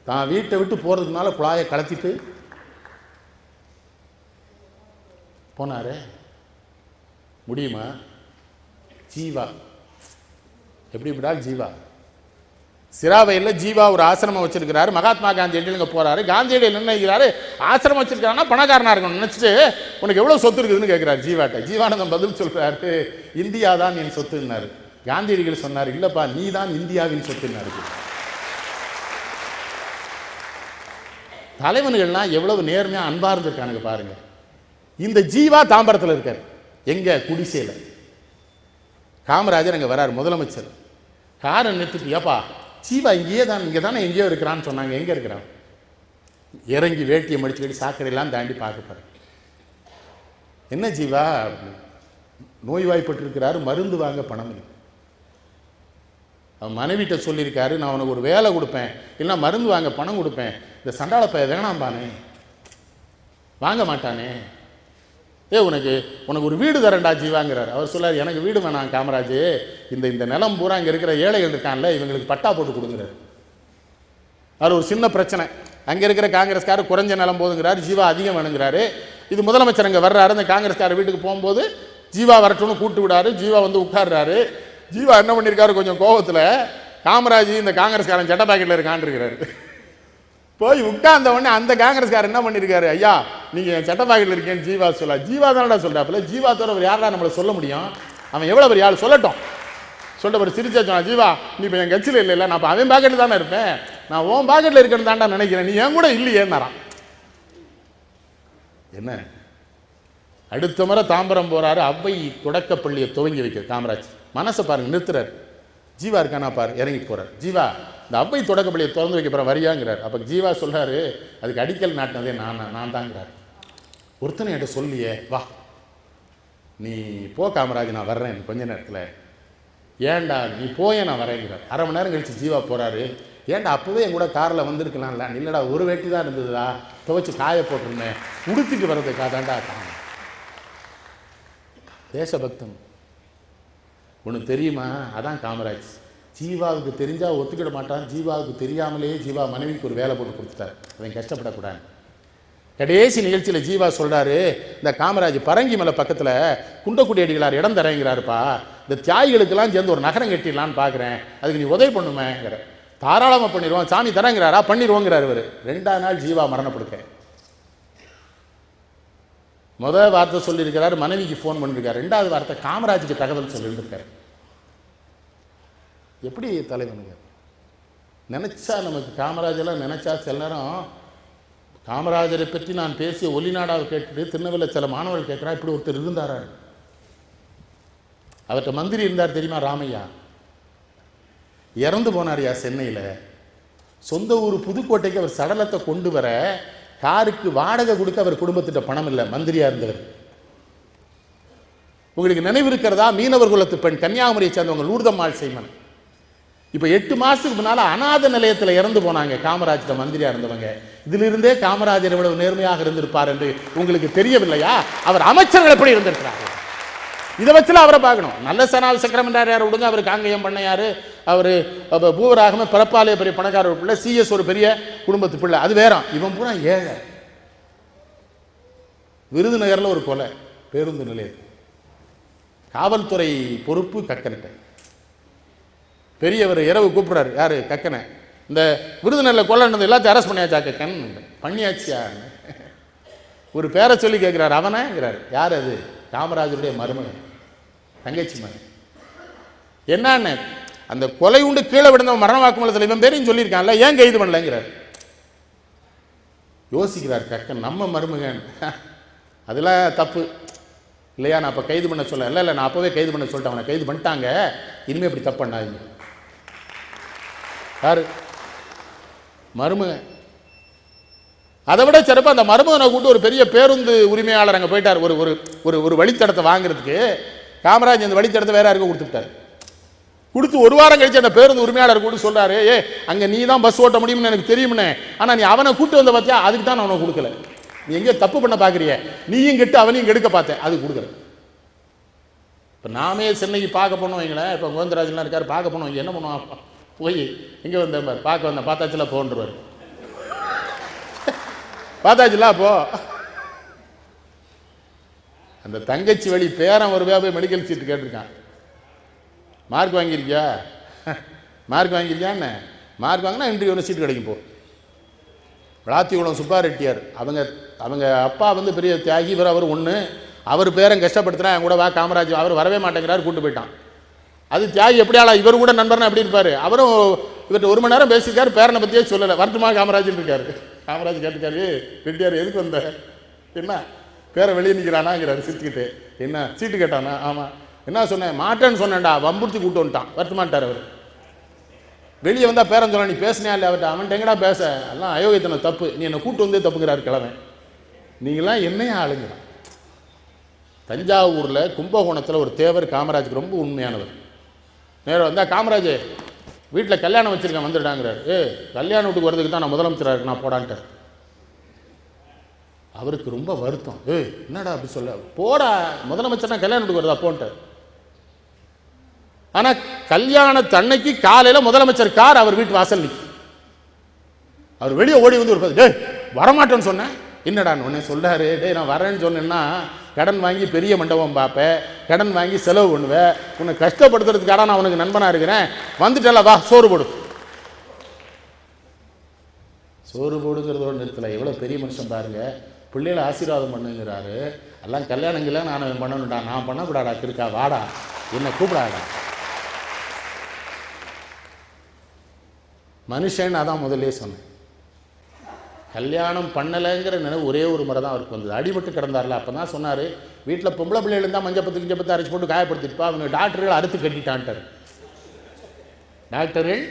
தான் வீட்டை விட்டு போகிறதுக்குனால குழாயை கலத்திட்டு போனாரே. முடியுமா? ஜீவா எப்படி விடால்? ஜீவா சிராவையில் ஜீவா ஒரு ஆசிரமம் வச்சிருக்கிறாரு. மகாத்மா காந்தியடிகள் இங்கே போகிறாரு. காந்தியடிகள் நிர்ணயிக்கிறாரு, ஆசிரமம் வச்சிருக்காருன்னா பணக்காரனாக இருக்கணும் நினச்சிட்டு உனக்கு எவ்வளோ சொத்து இருக்குதுன்னு கேட்குறாரு ஜீவாட்ட. ஜீவானந்தம் பதில் சொல்கிறாரு, இந்தியா தான் என் சொத்துன்னாரு. காந்தியடிகள் சொன்னார், இல்லைப்பா நீ தான் இந்தியாவின் சொத்துன்னாரு. தலைவன்கள்லாம் எவ்வளவு நேர்மையாக அன்பாக இருந்திருக்கானுங்க பாருங்க. இந்த ஜீவா தாம்பரத்தில் இருக்கார். எங்க? குடிசையில். காமராஜர் அங்கே வரார், முதலமைச்சர். காரை நிறுத்திட்டு, ஏப்பா ஜீவா இங்கேயே தான், இங்கே தானே எங்கேயோ இருக்கிறான்னு சொன்னாங்க, எங்கே இருக்கிறான்? இறங்கி வேட்டியை மடிச்சுக்கிட்டு சாக்கடையெல்லாம் தாண்டி பார்க்க போகிறேன். என்ன ஜீவா? நோய்வாய்ப்பட்டிருக்கிறாரு, மருந்து வாங்க பணம் இல்லை. அவன் மனைவிட்ட சொல்லியிருக்காரு, நான் உனக்கு ஒரு வேலை கொடுப்பேன், இல்லைன்னா மருந்து வாங்க பணம் கொடுப்பேன். இந்த சண்டாள பைய வேணாம்பானே, வாங்க மாட்டானே. உனக்கு ஒரு வீடு தரேன்டா ஜீவாங்கிறார். அவர் சொல்லார், எனக்கு வீடு வேணாம் காமராஜ், இந்த நிலம் பூரா இங்கே இருக்கிற ஏழைகள் இருக்கான்ல, இவங்களுக்கு பட்டா போட்டு கொடுங்கிறார். அவர் ஒரு சின்ன பிரச்சனை. அங்கே இருக்கிற காங்கிரஸ்காரர் குறைஞ்ச நிலம் போதுங்கிறார், ஜீவா அதிகம் வேணுங்கிறாரு. இது முதலமைச்சர் அங்கே வர்றாரு. அந்த காங்கிரஸ்கார வீட்டுக்கு போகும்போது ஜீவா வரட்டும்னு கூப்பிட்டு விடாரு. ஜீவா உட்கார்றாரு. ஜீவா என்ன பண்ணியிருக்காரு, கொஞ்சம் கோபத்தில், காமராஜ் இந்த காங்கிரஸ்காரன் சட்ட பாக்கெட்டில் இருக்கான்னு இருக்கிறாரு. போய் உட்கார்ந்த உடனே அந்த காங்கிரஸ்காரர் என்ன பண்ணியிருக்காரு, ஐயா நீங்கள் என் சட்ட பாக்கெட்டில் இருக்கேன்னு ஜீவா சொல்ல. ஜீவா தானடா சொல்கிறாப்புல, ஜீவா தவிர அவர் யாரா நம்மளை சொல்ல முடியும்? அவன் எவ்வளோ பெரிய ஆள் சொல்லட்டும். சொல்லிட்டு சிரிச்சா சொன்னா, ஜீவா நீ இப்போ என் கட்சியில் இல்லை, நான் இப்போ அவன் பாக்கெட்டில் தானே இருப்பேன், நான் உன் பாக்கெட்டில் இருக்கேன்னு தான்டா நினைக்கிறேன், நீ என் கூட இல்லையேன்னாரான். என்ன அடுத்த முறை தாம்பரம் போகிறாரு, அவ்வை தொடக்கப்பள்ளியை துவங்கி வைக்க காமராஜ். மனசை பாருங்க, நிறுத்துறாரு. ஜீவா இருக்கானா பாரு, இறங்கி போகிறார். ஜீவா இந்த அவ்வை தொடக்கப்பள்ளியை திறந்து வைக்க போகிற வரியாங்கிறார். அப்போ ஜீவா சொல்கிறாரு, அதுக்கு அடிக்கல் நாட்டினதே நான் தாங்கிறார். ஒருத்தனை என்கிட்ட சொல்லியே, வா நீ போ காமராஜ், நான் வர்றேன் கொஞ்ச நேரத்தில். ஏன்டா நீ போய நான் வரேங்கிறார். அரை மணி நேரம் கழிச்சு ஜீவா போகிறாரு. ஏன்டா அப்போவே என் கூட காரில் வந்திருக்கலாம்ல. இல்லைடா ஒரு வேட்டி தான் இருந்ததுடா, துவைச்சி காய போட்டிருந்தேன், உடுத்திட்டு வர்றதுக்காக தாண்டா காணும். தேசபக்தம் உனக்கு தெரியுமா? அதான் காமராஜ். ஜீவாவுக்கு தெரிஞ்சால் ஒத்துக்கிட மாட்டான். ஜீவாவுக்கு தெரியாமலே ஜீவா மனைவிக்கு ஒரு வேலை போட்டு கொடுத்துட்டார், அவன் கஷ்டப்படக்கூடாது. கடைசி நிகழ்ச்சியில் ஜீவா சொல்கிறாரு, இந்த காமராஜ் பரங்கி மலை பக்கத்தில் குண்டக்குடி அடிகளார் இடம் தரேங்கிறாருப்பா, இந்த தியாகிகளுக்கெல்லாம் சேர்ந்து ஒரு நகரம் கட்டிடலான்னு பார்க்குறேன், அதுக்கு நீ உதவி பண்ணுமேங்கிற. தாராளமாக பண்ணிடுவோம், சாமி தரேங்கிறாரா, பண்ணிடுவோங்கிறார் இவர். 2ஆம் நாள் ஜீவா மரணப்படுக்க. முதல் வார்த்தை சொல்லியிருக்கிறார், மனைவிக்கு ஃபோன் பண்ணியிருக்காரு. 2வது வார்த்தை காமராஜுக்கு தகவல் சொல்லியிருக்காரு. எப்படி தலைவனுங்க நினச்சா, நமக்கு காமராஜெல்லாம் நினச்சா சில நேரம் காமராஜரை பற்றி நான் பேசிய ஒலிநாடாவை கேட்டுட்டு திருநெல்வேலியில் சில மாணவர்கள் கேட்குறா, இப்படி ஒருத்தர் இருந்தாரா? அவர்கிட்ட மந்திரி இருந்தார் தெரியுமா, ராமையா. இறந்து போனார்யா சென்னையில். சொந்த ஊர் புதுக்கோட்டைக்கு அவர் சடலத்தை கொண்டு வர காருக்கு வாடகை கொடுக்க அவர் குடும்பத்திட்ட பணம் இல்லை, மந்திரியாக இருந்தவர். உங்களுக்கு நினைவு இருக்கிறதா? மீனவர் குலத்து பெண், கன்னியாகுமரியை சேர்ந்தவங்க, லூர்தம்மாள் செய்மன். இப்போ 8 மாதத்துக்கு முன்னால் அநாத நிலையத்தில் இறந்து போனாங்க காமராஜ்கிட்ட மந்திரியாக இருந்தவங்க. இதிலிருந்தே காமராஜர் எவ்வளவு நேர்மையாக இருந்திருப்பார் என்று உங்களுக்கு தெரியவில்லையா? அவர் அமைச்சர்கள் எப்படி இருந்திருக்கிறார், இதை வச்சுல அவரை பார்க்கணும். நல்ல சனால் சக்கரமண்டார் யார் விடுங்க, அவர் காங்கேயம் பண்ணையார், அவர் பூவராகம பிறப்பாலே பெரிய பணக்காரர் பிள்ளை, சிஎஸ் ஒரு பெரிய குடும்பத்து பிள்ளை, அது வேற. இவன் பூரா ஏழை. விருதுநகரில் ஒரு கொலை, பேருந்து நிலையம், காவல்துறை பொறுப்பு கக்கன்ட்ட. பெரியவர் இரவு கூப்பிடுறாரு, யாரு? கக்கனை. இந்த விருதுநகரில் கொலை நடந்தது எல்லாத்தையும் அரெஸ்ட் பண்ணியாச்சா? கக்கன் பண்ணியாச்சியா? ஒரு பேரை சொல்லி கேட்குறாரு. அவனேங்கிறார். யார் அது? காமராஜருடைய மருமகன், தங்கச்சி மகன். என்னன்னு அந்த கொலை உண்டு கீழே விழுந்த மரண வாக்குமூலத்தில் இவன் பேரையும் சொல்லியிருக்கான்ல, ஏன் கைது பண்ணலங்கிறார். யோசிக்கிறார் கக்கன், நம்ம மருமகன், அதெல்லாம் தப்பு இல்லையா, நான் அப்போ கைது பண்ண சொல்ல. இல்லை நான் அப்போவே கைது பண்ண சொல்லிட்டேன், அவனை கைது பண்ணிட்டாங்க, இனிமேல் இப்படி தப்பு பண்ணாதீங்க. யாரு? மருமகன். அதை விட சிறப்பாக அந்த மருமகனை கூட்டு ஒரு பெரிய பேருந்து உரிமையாளர் அங்கே போயிட்டார், ஒரு ஒரு ஒரு வழித்தடத்தை வாங்குறதுக்கு. காமராஜ் அந்த வழித்தடத்தை வேற யாருக்கும் கொடுத்துட்டார். கொடுத்து 1 வாரம் கழிச்சு அந்த பேருந்து உரிமையாளர் கூட சொல்றாரு, அங்கே நீ தான் பஸ் ஓட்ட முடியும்னு எனக்கு தெரியும்னே, ஆனால் நீ அவனை கூட்டு வந்த பார்த்தியா, அதுக்கு தான் நான் அவனை கொடுக்கல. நீ எங்கே தப்பு பண்ண பார்க்குறிய, நீயும் கெட்டு அவனையும் கெடுக்க பார்த்தேன், அது கொடுக்கல. இப்போ நாமே சென்னைக்கு பார்க்க போனோம் வைங்களேன், இப்போ கோவிந்தராஜன்லாம் இருக்கார், பார்க்க போனோம், இங்கே என்ன பண்ணுவோம், போய் இங்கே வந்தேன் பார், பார்க்க வந்தேன், பார்த்தாச்சுல போன்றுவார். பார்த்தாச்சுல போ. அந்த தங்கச்சி வழி பேரன் ஒரு போய் மெடிக்கல் சீட்டு கேட்டிருக்கான், மார்க் வாங்கியிருக்கியா, மார்க் வாங்கியிருக்கியான்னு. மார்க் வாங்கினா இன்டர்வியூவில் சீட்டு கிடைக்கும். போ. விளாத்திகுளம் சுப்பாரெட்டியார், அவங்க அப்பா வந்து பெரிய தியாகி, அவர் ஒன்று, அவர் பேரன் கஷ்டப்படுத்துனா என் கூட வா காமராஜ், அவர் வரவே மாட்டேங்கிறார், கூட்டு போயிட்டான். அது தியாகி எப்படி ஆளா, இவர் கூட நண்பர்னா எப்படி இருப்பார். அவரும் இவர்கிட்ட 1 மணி நேரம் பேசியிருக்காரு, பேரனை பற்றியே சொல்லலை. வருத்தமா காமராஜ் இருக்காரு. காமராஜ் கேட்டுக்காரு, ரெட்டியார் எதுக்கு வந்த, என்ன பேரை வெளியே நிற்கிறானாங்கிறாரு சிரிச்சுக்கிட்டு. என்ன சீட்டு கேட்டானா? ஆமாம். என்ன சொன்னேன்? மாட்டேன்னு சொன்னேன்டா, வம்புடிச்சு கூட்டு வந்துட்டான், வருத்தமாட்டார் அவர். வெளியே வந்தால் பேரன் சொன்னா, நீ பேசினியா இல்லை அவர்கிட்ட? அவன்கிட்ட எங்கடா பேச, எல்லாம் அயோக்கியத்தனை தப்பு, நீ என்னை கூட்டு வந்தே தப்புங்கிறாரு கிழமை. நீங்களாம் என்னையா ஆளுங்க. தஞ்சாவூரில் கும்பகோணத்தில் ஒரு தேவர் காமராஜுக்கு ரொம்ப உண்மையானவர். நேரம் வந்தால், காமராஜ் வீட்டில் கல்யாணம் வச்சுருக்கேன் வந்துட்டாங்கிறார். கல்யாண வீட்டுக்கு வரதுக்கு தான் நான் முதலமைச்சராக இருக்கு, நான் போடான்ட்டார். அவருக்கு ரொம்ப வருத்தம். என்னடா அப்படி சொல்ல, போடா முதலமைச்சர்னா கல்யாண வீட்டுக்கு வருதா போன்ட்டார். ஆனால் கல்யாணத்தன்னைக்கு காலையில் முதலமைச்சர் கார் அவர் வீட்டு வாசல் நிற்கும். அவர் வெளியே ஓடி வந்து ஒரு வரமாட்டேன்னு சொன்னேன். என்னடான்னு உடனே சொல்றாரு, நான் வரேன்னு சொன்னேன்னா கடன் வாங்கி பெரிய மண்டபம் பார்ப்பேன், கடன் வாங்கி செலவு பண்ணுவேன், உன்னை கஷ்டப்படுத்துறதுக்காக நான் உனக்கு நண்பனாக இருக்கிறேன், வந்துட்டல வா சோறு போடு. சோறு போடுங்கிறதோட நிறுத்தலை, எவ்வளோ பெரிய மனுஷன் பாருங்க. பிள்ளைகளை ஆசீர்வாதம் பண்ணுங்கிறாரு. எல்லாம் கல்யாணங்கள்லாம் நான் பண்ணணும்டா, நான் பண்ணக்கூடாடா, இருக்கா வாடா, என்னை கூப்பிடாடா. மனுஷன் அதான் முதல்ல சொன்னேன். கல்யாணம் பண்ணலைங்கிற நினைவு ஒரே ஒரு முறை தான் அவருக்கு வந்தது. அடிபட்டு கிடந்தார்ல, அப்போ தான் சொன்னார், வீட்டில் பொம்பளை பிள்ளைகள் இருந்தால் மஞ்சப்பத்து கிஞ்சப்பத்து அரைச்சி போட்டு காயப்படுத்திட்டுப்பா, அவங்க டாக்டர்கள் அறுத்து கட்டிட்டான்ட்டார். டாக்டர்கள்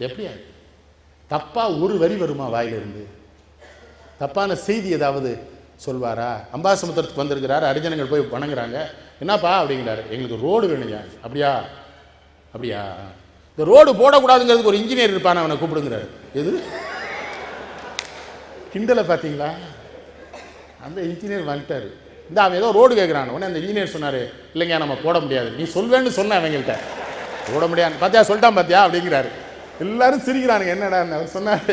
எப்படியா தப்பாக ஒரு வரி வருமா வாயிலிருந்து? தப்பான செய்தி ஏதாவது சொல்வாரா? அம்பாசமுத்திரத்துக்கு வந்திருக்கிறார், அரிஜனங்கள் போய் வணங்குறாங்க, என்னப்பா அப்படிங்கிறாரு, எங்களுக்கு ரோடு வேணுங்க. அப்படியா அப்படியா, இந்த ரோடு போடக்கூடாதுங்கிறதுக்கு ஒரு இன்ஜினியர் இருப்பான், அவனை கூப்பிடுங்கிறாரு. எது கிண்டலை பார்த்தீங்களா? அந்த இன்ஜினியர் வந்துட்டார். இந்த அவன் ஏதோ ரோடு கேட்குறான். உடனே அந்த இன்ஜினியர் சொன்னார், இல்லைங்க நம்ம போட முடியாது, நீ சொல்வேன்னு சொன்ன அவங்கள்ட்ட, போட முடியாது. பார்த்தியா சொல்லிட்டான் பார்த்தியா அப்படிங்கிறாரு. எல்லாரும் சிரிக்கிறானுங்க. என்னடா அவர் சொன்னார்,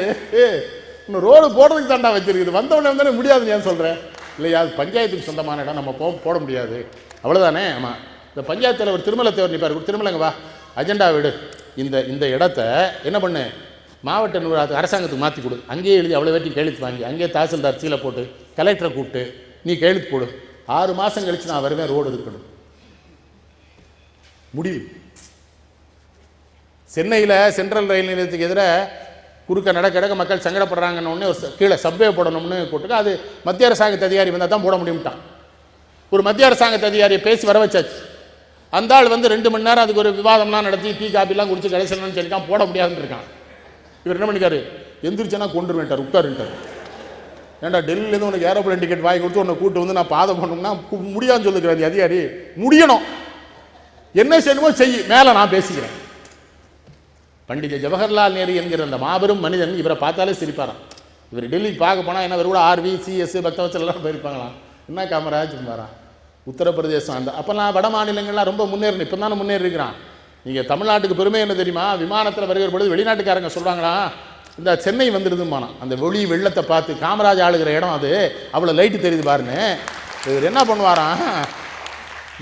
இன்னும் ரோடு போடுறதுக்கு தாண்டா வச்சிருக்குது, வந்தவொடனே வந்தானே முடியாதுன்னு ஏன் சொல்கிறேன். இல்லையா அது பஞ்சாயத்துக்கு சொந்தமான இடம், நம்ம போட முடியாது அவ்வளோதானே. ஆமாம், இந்த பஞ்சாயத்து தலைவர் திருமலை தேவர் நிற்பார். திருமலைங்க வா, அஜெண்டா விடு, இந்த இடத்த என்ன பண்ணு, மாவட்ட நிர்வாகத்துக்கு அரசாங்கத்துக்கு மாற்றி கொடு, அங்கேயே எழுதி அவ்வளோ வேட்டி கையெழுத்து வாங்கி, அங்கேயே தாசில்தார் சீலை போட்டு கலெக்டரை கூப்பிட்டு நீ கையெழுத்து போடு, 6 மாதம் கழித்து நான் வருவேன், ரோடு இருக்கணும். முடிவு. சென்னையில் சென்ட்ரல் ரயில் நிலையத்துக்கு எதிராக குறுக்க நடக்க மக்கள் சங்கடப்படுறாங்கன்னு ஒன்று ஒரு கீழே சப்வே போடணும்னு போட்டுக்க, அது மத்திய அரசாங்கத்து அதிகாரி வந்தால் தான் போட முடியும்ட்டான். ஒரு மத்திய அரசாங்கத்து அதிகாரியை பேசி வர வச்சாச்சு. அந்த ஆள் வந்து 2 மணி நேரம் அதுக்கு ஒரு விவாதம்லாம் நடத்தி டீ காப்பிலாம் குடிச்சு கடைசிலன்னு சொல்லிட்டான், போட முடியாதுன்னு இருக்கான். இவர் என்ன பண்ணிக்காரு, எந்திரிச்சேன்னா கொண்டு வேண்டார், உட்காருன்ட்டார். ஏன்டா டெல்லியிலேருந்து உனக்கு ஏரோப்ளேன் டிக்கெட் வாங்கி கொடுத்து உன்னை கூட்டு வந்து நான் பாதை பண்ணணும்னா முடியாதுன்னு சொல்லுகிறார் அதிகாரி. முடியணும், என்ன செய்யணுமோ செய், மேலே நான் பேசிக்கிறேன். பண்டித ஜவஹர்லால் நேரு என்கிற அந்த மாபெரும் மனிதன் இவரை பார்த்தாலே சிரிப்பாராம். இவர் டெல்லிக்கு பார்க்க போனால் என்ன இவர் கூட ஆர்வி சிஎஸ் பக்தவச்சல் எல்லாம் போயிருப்பாங்களாம். என்ன காமராஜ் வரான் உத்தரப்பிரதேசம், அந்த அப்போல்லாம் வட மாநிலங்கள்லாம் ரொம்ப முன்னேறணும், இப்போ தானே முன்னேறி இருக்கிறான். நீங்கள் தமிழ்நாட்டுக்கு பெருமை என்ன தெரியுமா, விமானத்தில் வருகிற பொழுது வெளிநாட்டுக்காரங்க சொல்கிறாங்களா, இந்த சென்னை வந்துடுதுமானா, அந்த ஒளி வெள்ளத்தை பார்த்து காமராஜ் ஆளுகிற இடம் அது, அவ்வளோ லைட்டு தெரியுது பாருன்னு. இவர் என்ன பண்ணுவாராம்,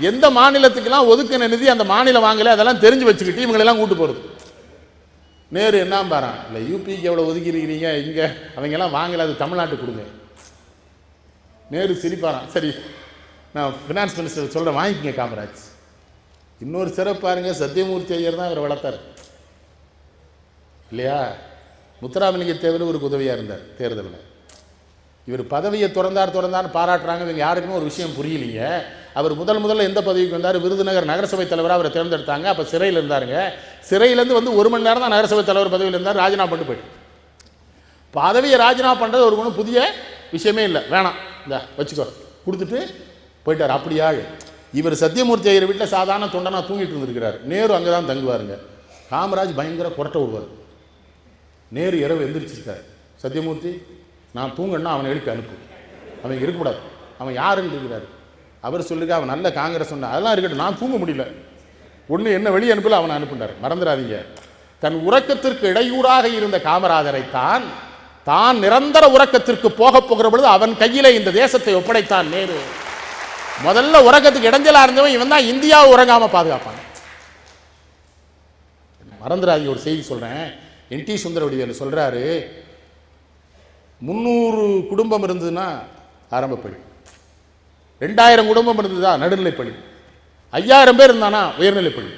எந்த மாநிலத்துக்கெல்லாம் ஒதுக்கின நிதி அந்த மாநிலம் வாங்கலை அதெல்லாம் தெரிஞ்சு வச்சுக்கிட்டு இவங்களெல்லாம் கூட்டு போகிறது. நேரு என்ன பாரான், இல்லை யூபிக்கு எவ்வளோ ஒதுக்கிருக்கிறீங்க, இங்கே அவங்கெல்லாம் வாங்கலை, அது தமிழ்நாட்டுக்கு கொடுங்க. நேரு சிரிப்பாரான், சரி நான் ஃபினான்ஸ் மினிஸ்டர் சொல்கிறேன், வாங்கிக்கங்க காமராஜ். இன்னொரு சிறப்பு பாருங்க, சத்தியமூர்த்தி ஐயர் தான் இவரை வளர்த்தார் இல்லையா. முத்துராமலிங்க தேவர் இவருக்கு உதவியாக இருந்தார் தேர்தலில். இவர் பதவியை திறந்தார்னு பாராட்டுறாங்க. இவங்க யாருக்குமே ஒரு விஷயம் புரியலைங்க. அவர் முதல்ல எந்த பதவிக்கு வந்தார், விருதுநகர் நகரசபை தலைவராக அவரை தேர்ந்தெடுத்தாங்க. அப்போ சிறையில் இருந்தாருங்க. சிறையிலேருந்து வந்து 1 மணி நேரம் தான் நகரசபை தலைவர் பதவியில் இருந்தார். ராஜினாமா பண்ணிட்டு போயிட்டு, பதவியை ராஜினாமா பண்ணுறது ஒரு ஒன்றும் புதிய விஷயமே இல்லை, வேணாம் இந்த வச்சுக்கோ கொடுத்துட்டு போயிட்டார். அப்படியா, இவர் சத்தியமூர்த்தி ஐயர் வீட்டில் சாதாரண தொண்டனா தூங்கிட்டு இருந்திருக்கிறார். நேரு அங்கே தான் தங்குவாருங்க. காமராஜ் பயங்கர கொரட்டை விடுவார். நேரு இரவு எந்திரிச்சிருக்கார், சத்தியமூர்த்தி நான் தூங்கன்னா அவனை எழுப்பி அனுப்பு, அவன் இருக்கக்கூடாது, அவன் யாருன்னு இருக்கிறார். அவர் சொல்லிருக்க, அவன் நல்ல காங்கிரஸ் சொன்ன, அதெல்லாம் இருக்கட்டும், நான் தூங்க முடியல, ஒன்று என்ன வெளியே அனுப்பல, அவனை அனுப்புனார். மறந்துடாதீங்க, தன் உறக்கத்திற்கு இடையூறாக இருந்த காமராஜரை தான் நிரந்தர உறக்கத்திற்கு போகிற பொழுது அவன் கையிலே இந்த தேசத்தை ஒப்படைத்தான் நேரு. முதல்ல உறக்கத்துக்கு இடைஞ்சலா இருந்தவன் இவன் தான் இந்தியாவை உறங்காம பாதுகாப்பான். மறந்துடாதீங்க, ஒரு செய்தி சொல்றேன். NT சுந்தரவடிவேலு சொல்றாரு, 300 குடும்பம் இருந்ததுன்னா ஆரம்பப்பள்ளி, 2000 குடும்பம் இருந்ததா நடுநிலைப்பள்ளி, 5000 பேர் இருந்தானா உயர்நிலைப்பள்ளி,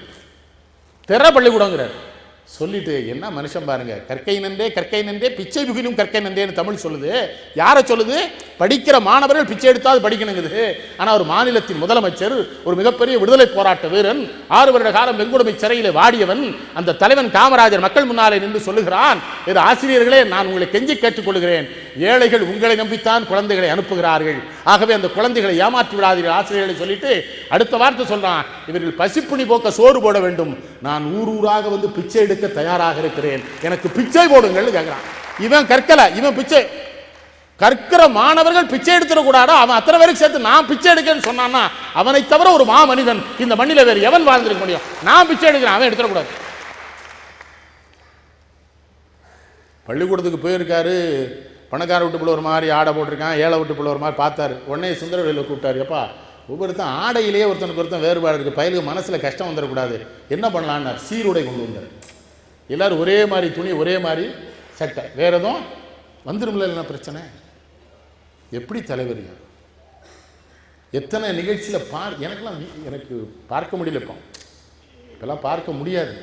திற பள்ளிக்கூடங்கிறார். சொல்லிட்டு என்ன மனுஷன் பாருங்க, கற்கை நன்றே பிச்சை புகினும் கற்கை நன்றேன்னு தமிழ் சொல்லுது. யாரை சொல்லுது? படிக்கிற மாணவர்கள் பிச்சை எடுத்தாது படிக்கணுங்குது. ஆனால் ஒரு மாநிலத்தின் முதலமைச்சர், ஒரு மிகப்பெரிய விடுதலை போராட்ட வீரன், 6 வருட காலம் வெங்குடுமை சிறையிலே வாடியவன், அந்த தலைவன் காமராஜர் மக்கள் முன்னாலே நின்று சொல்லுகிறான், இது ஆசிரியர்களே நான் உங்களை கெஞ்சி கேட்டுக்கொள்கிறேன், ஏழைகள் உங்களை நம்பித்தான் குழந்தைகளை அனுப்புகிறார்கள், ஆகவே அந்த குழந்தைகளை ஏமாற்றி விடாதீர்கள் ஆசிரியர்களை சொல்லிட்டு அடுத்த வார்த்தை சொல்றான், இவர்கள் பசிப்புணி போக்க சோறு போட வேண்டும், நான் ஊராக வந்து பிச்சை எடுக்க தயாராக இருக்கிறேன், எனக்கு பிச்சை போடுங்கள் கேட்கிறான். இவன் கற்கல, இவன் பிச்சை கற்கிற மாணவர்கள் பிச்சை எடுத்துடக்கூடாது, அவன் அத்தனை பேருக்கு சேர்த்து நான் பிச்சை எடுக்கிறேன்னு சொன்னான்னா அவனை தவிர ஒரு மாமனிதன் இந்த மண்ணில வேறு எவன் வாழ்ந்திருக்க முடியும்? நான் பிச்சை எடுக்கிறேன், அவன் எடுத்துடக்கூடாது. பள்ளிக்கூடத்துக்கு போயிருக்காரு, பணக்கார வீட்டு பிள்ளை ஒரு மாதிரி ஆடை போட்டிருக்கான், ஏழை வீட்டு பிள்ளை ஒரு மாதிரி பார்த்தாரு. உடனே சுந்தரவடிவேலு கூப்பிட்டாரு, எப்பா ஒவ்வொருத்தன் ஆடையிலேயே ஒருத்தனுக்கு ஒருத்தன் வேறுபாடு இருக்குது, பயிலுக்கு மனசில் கஷ்டம் வந்துடக்கூடாது, என்ன பண்ணலான்னு சீருடை கொண்டு வந்தார். எல்லாரும் ஒரே மாதிரி துணி, ஒரே மாதிரி சட்டை, வேற எதுவும் வந்துடும்ல, என்ன பிரச்சனை? எப்படி தலைவர்? எத்தனை நிகழ்ச்சியில் எனக்கு பார்க்க முடியல, இப்பெல்லாம் பார்க்க முடியாது.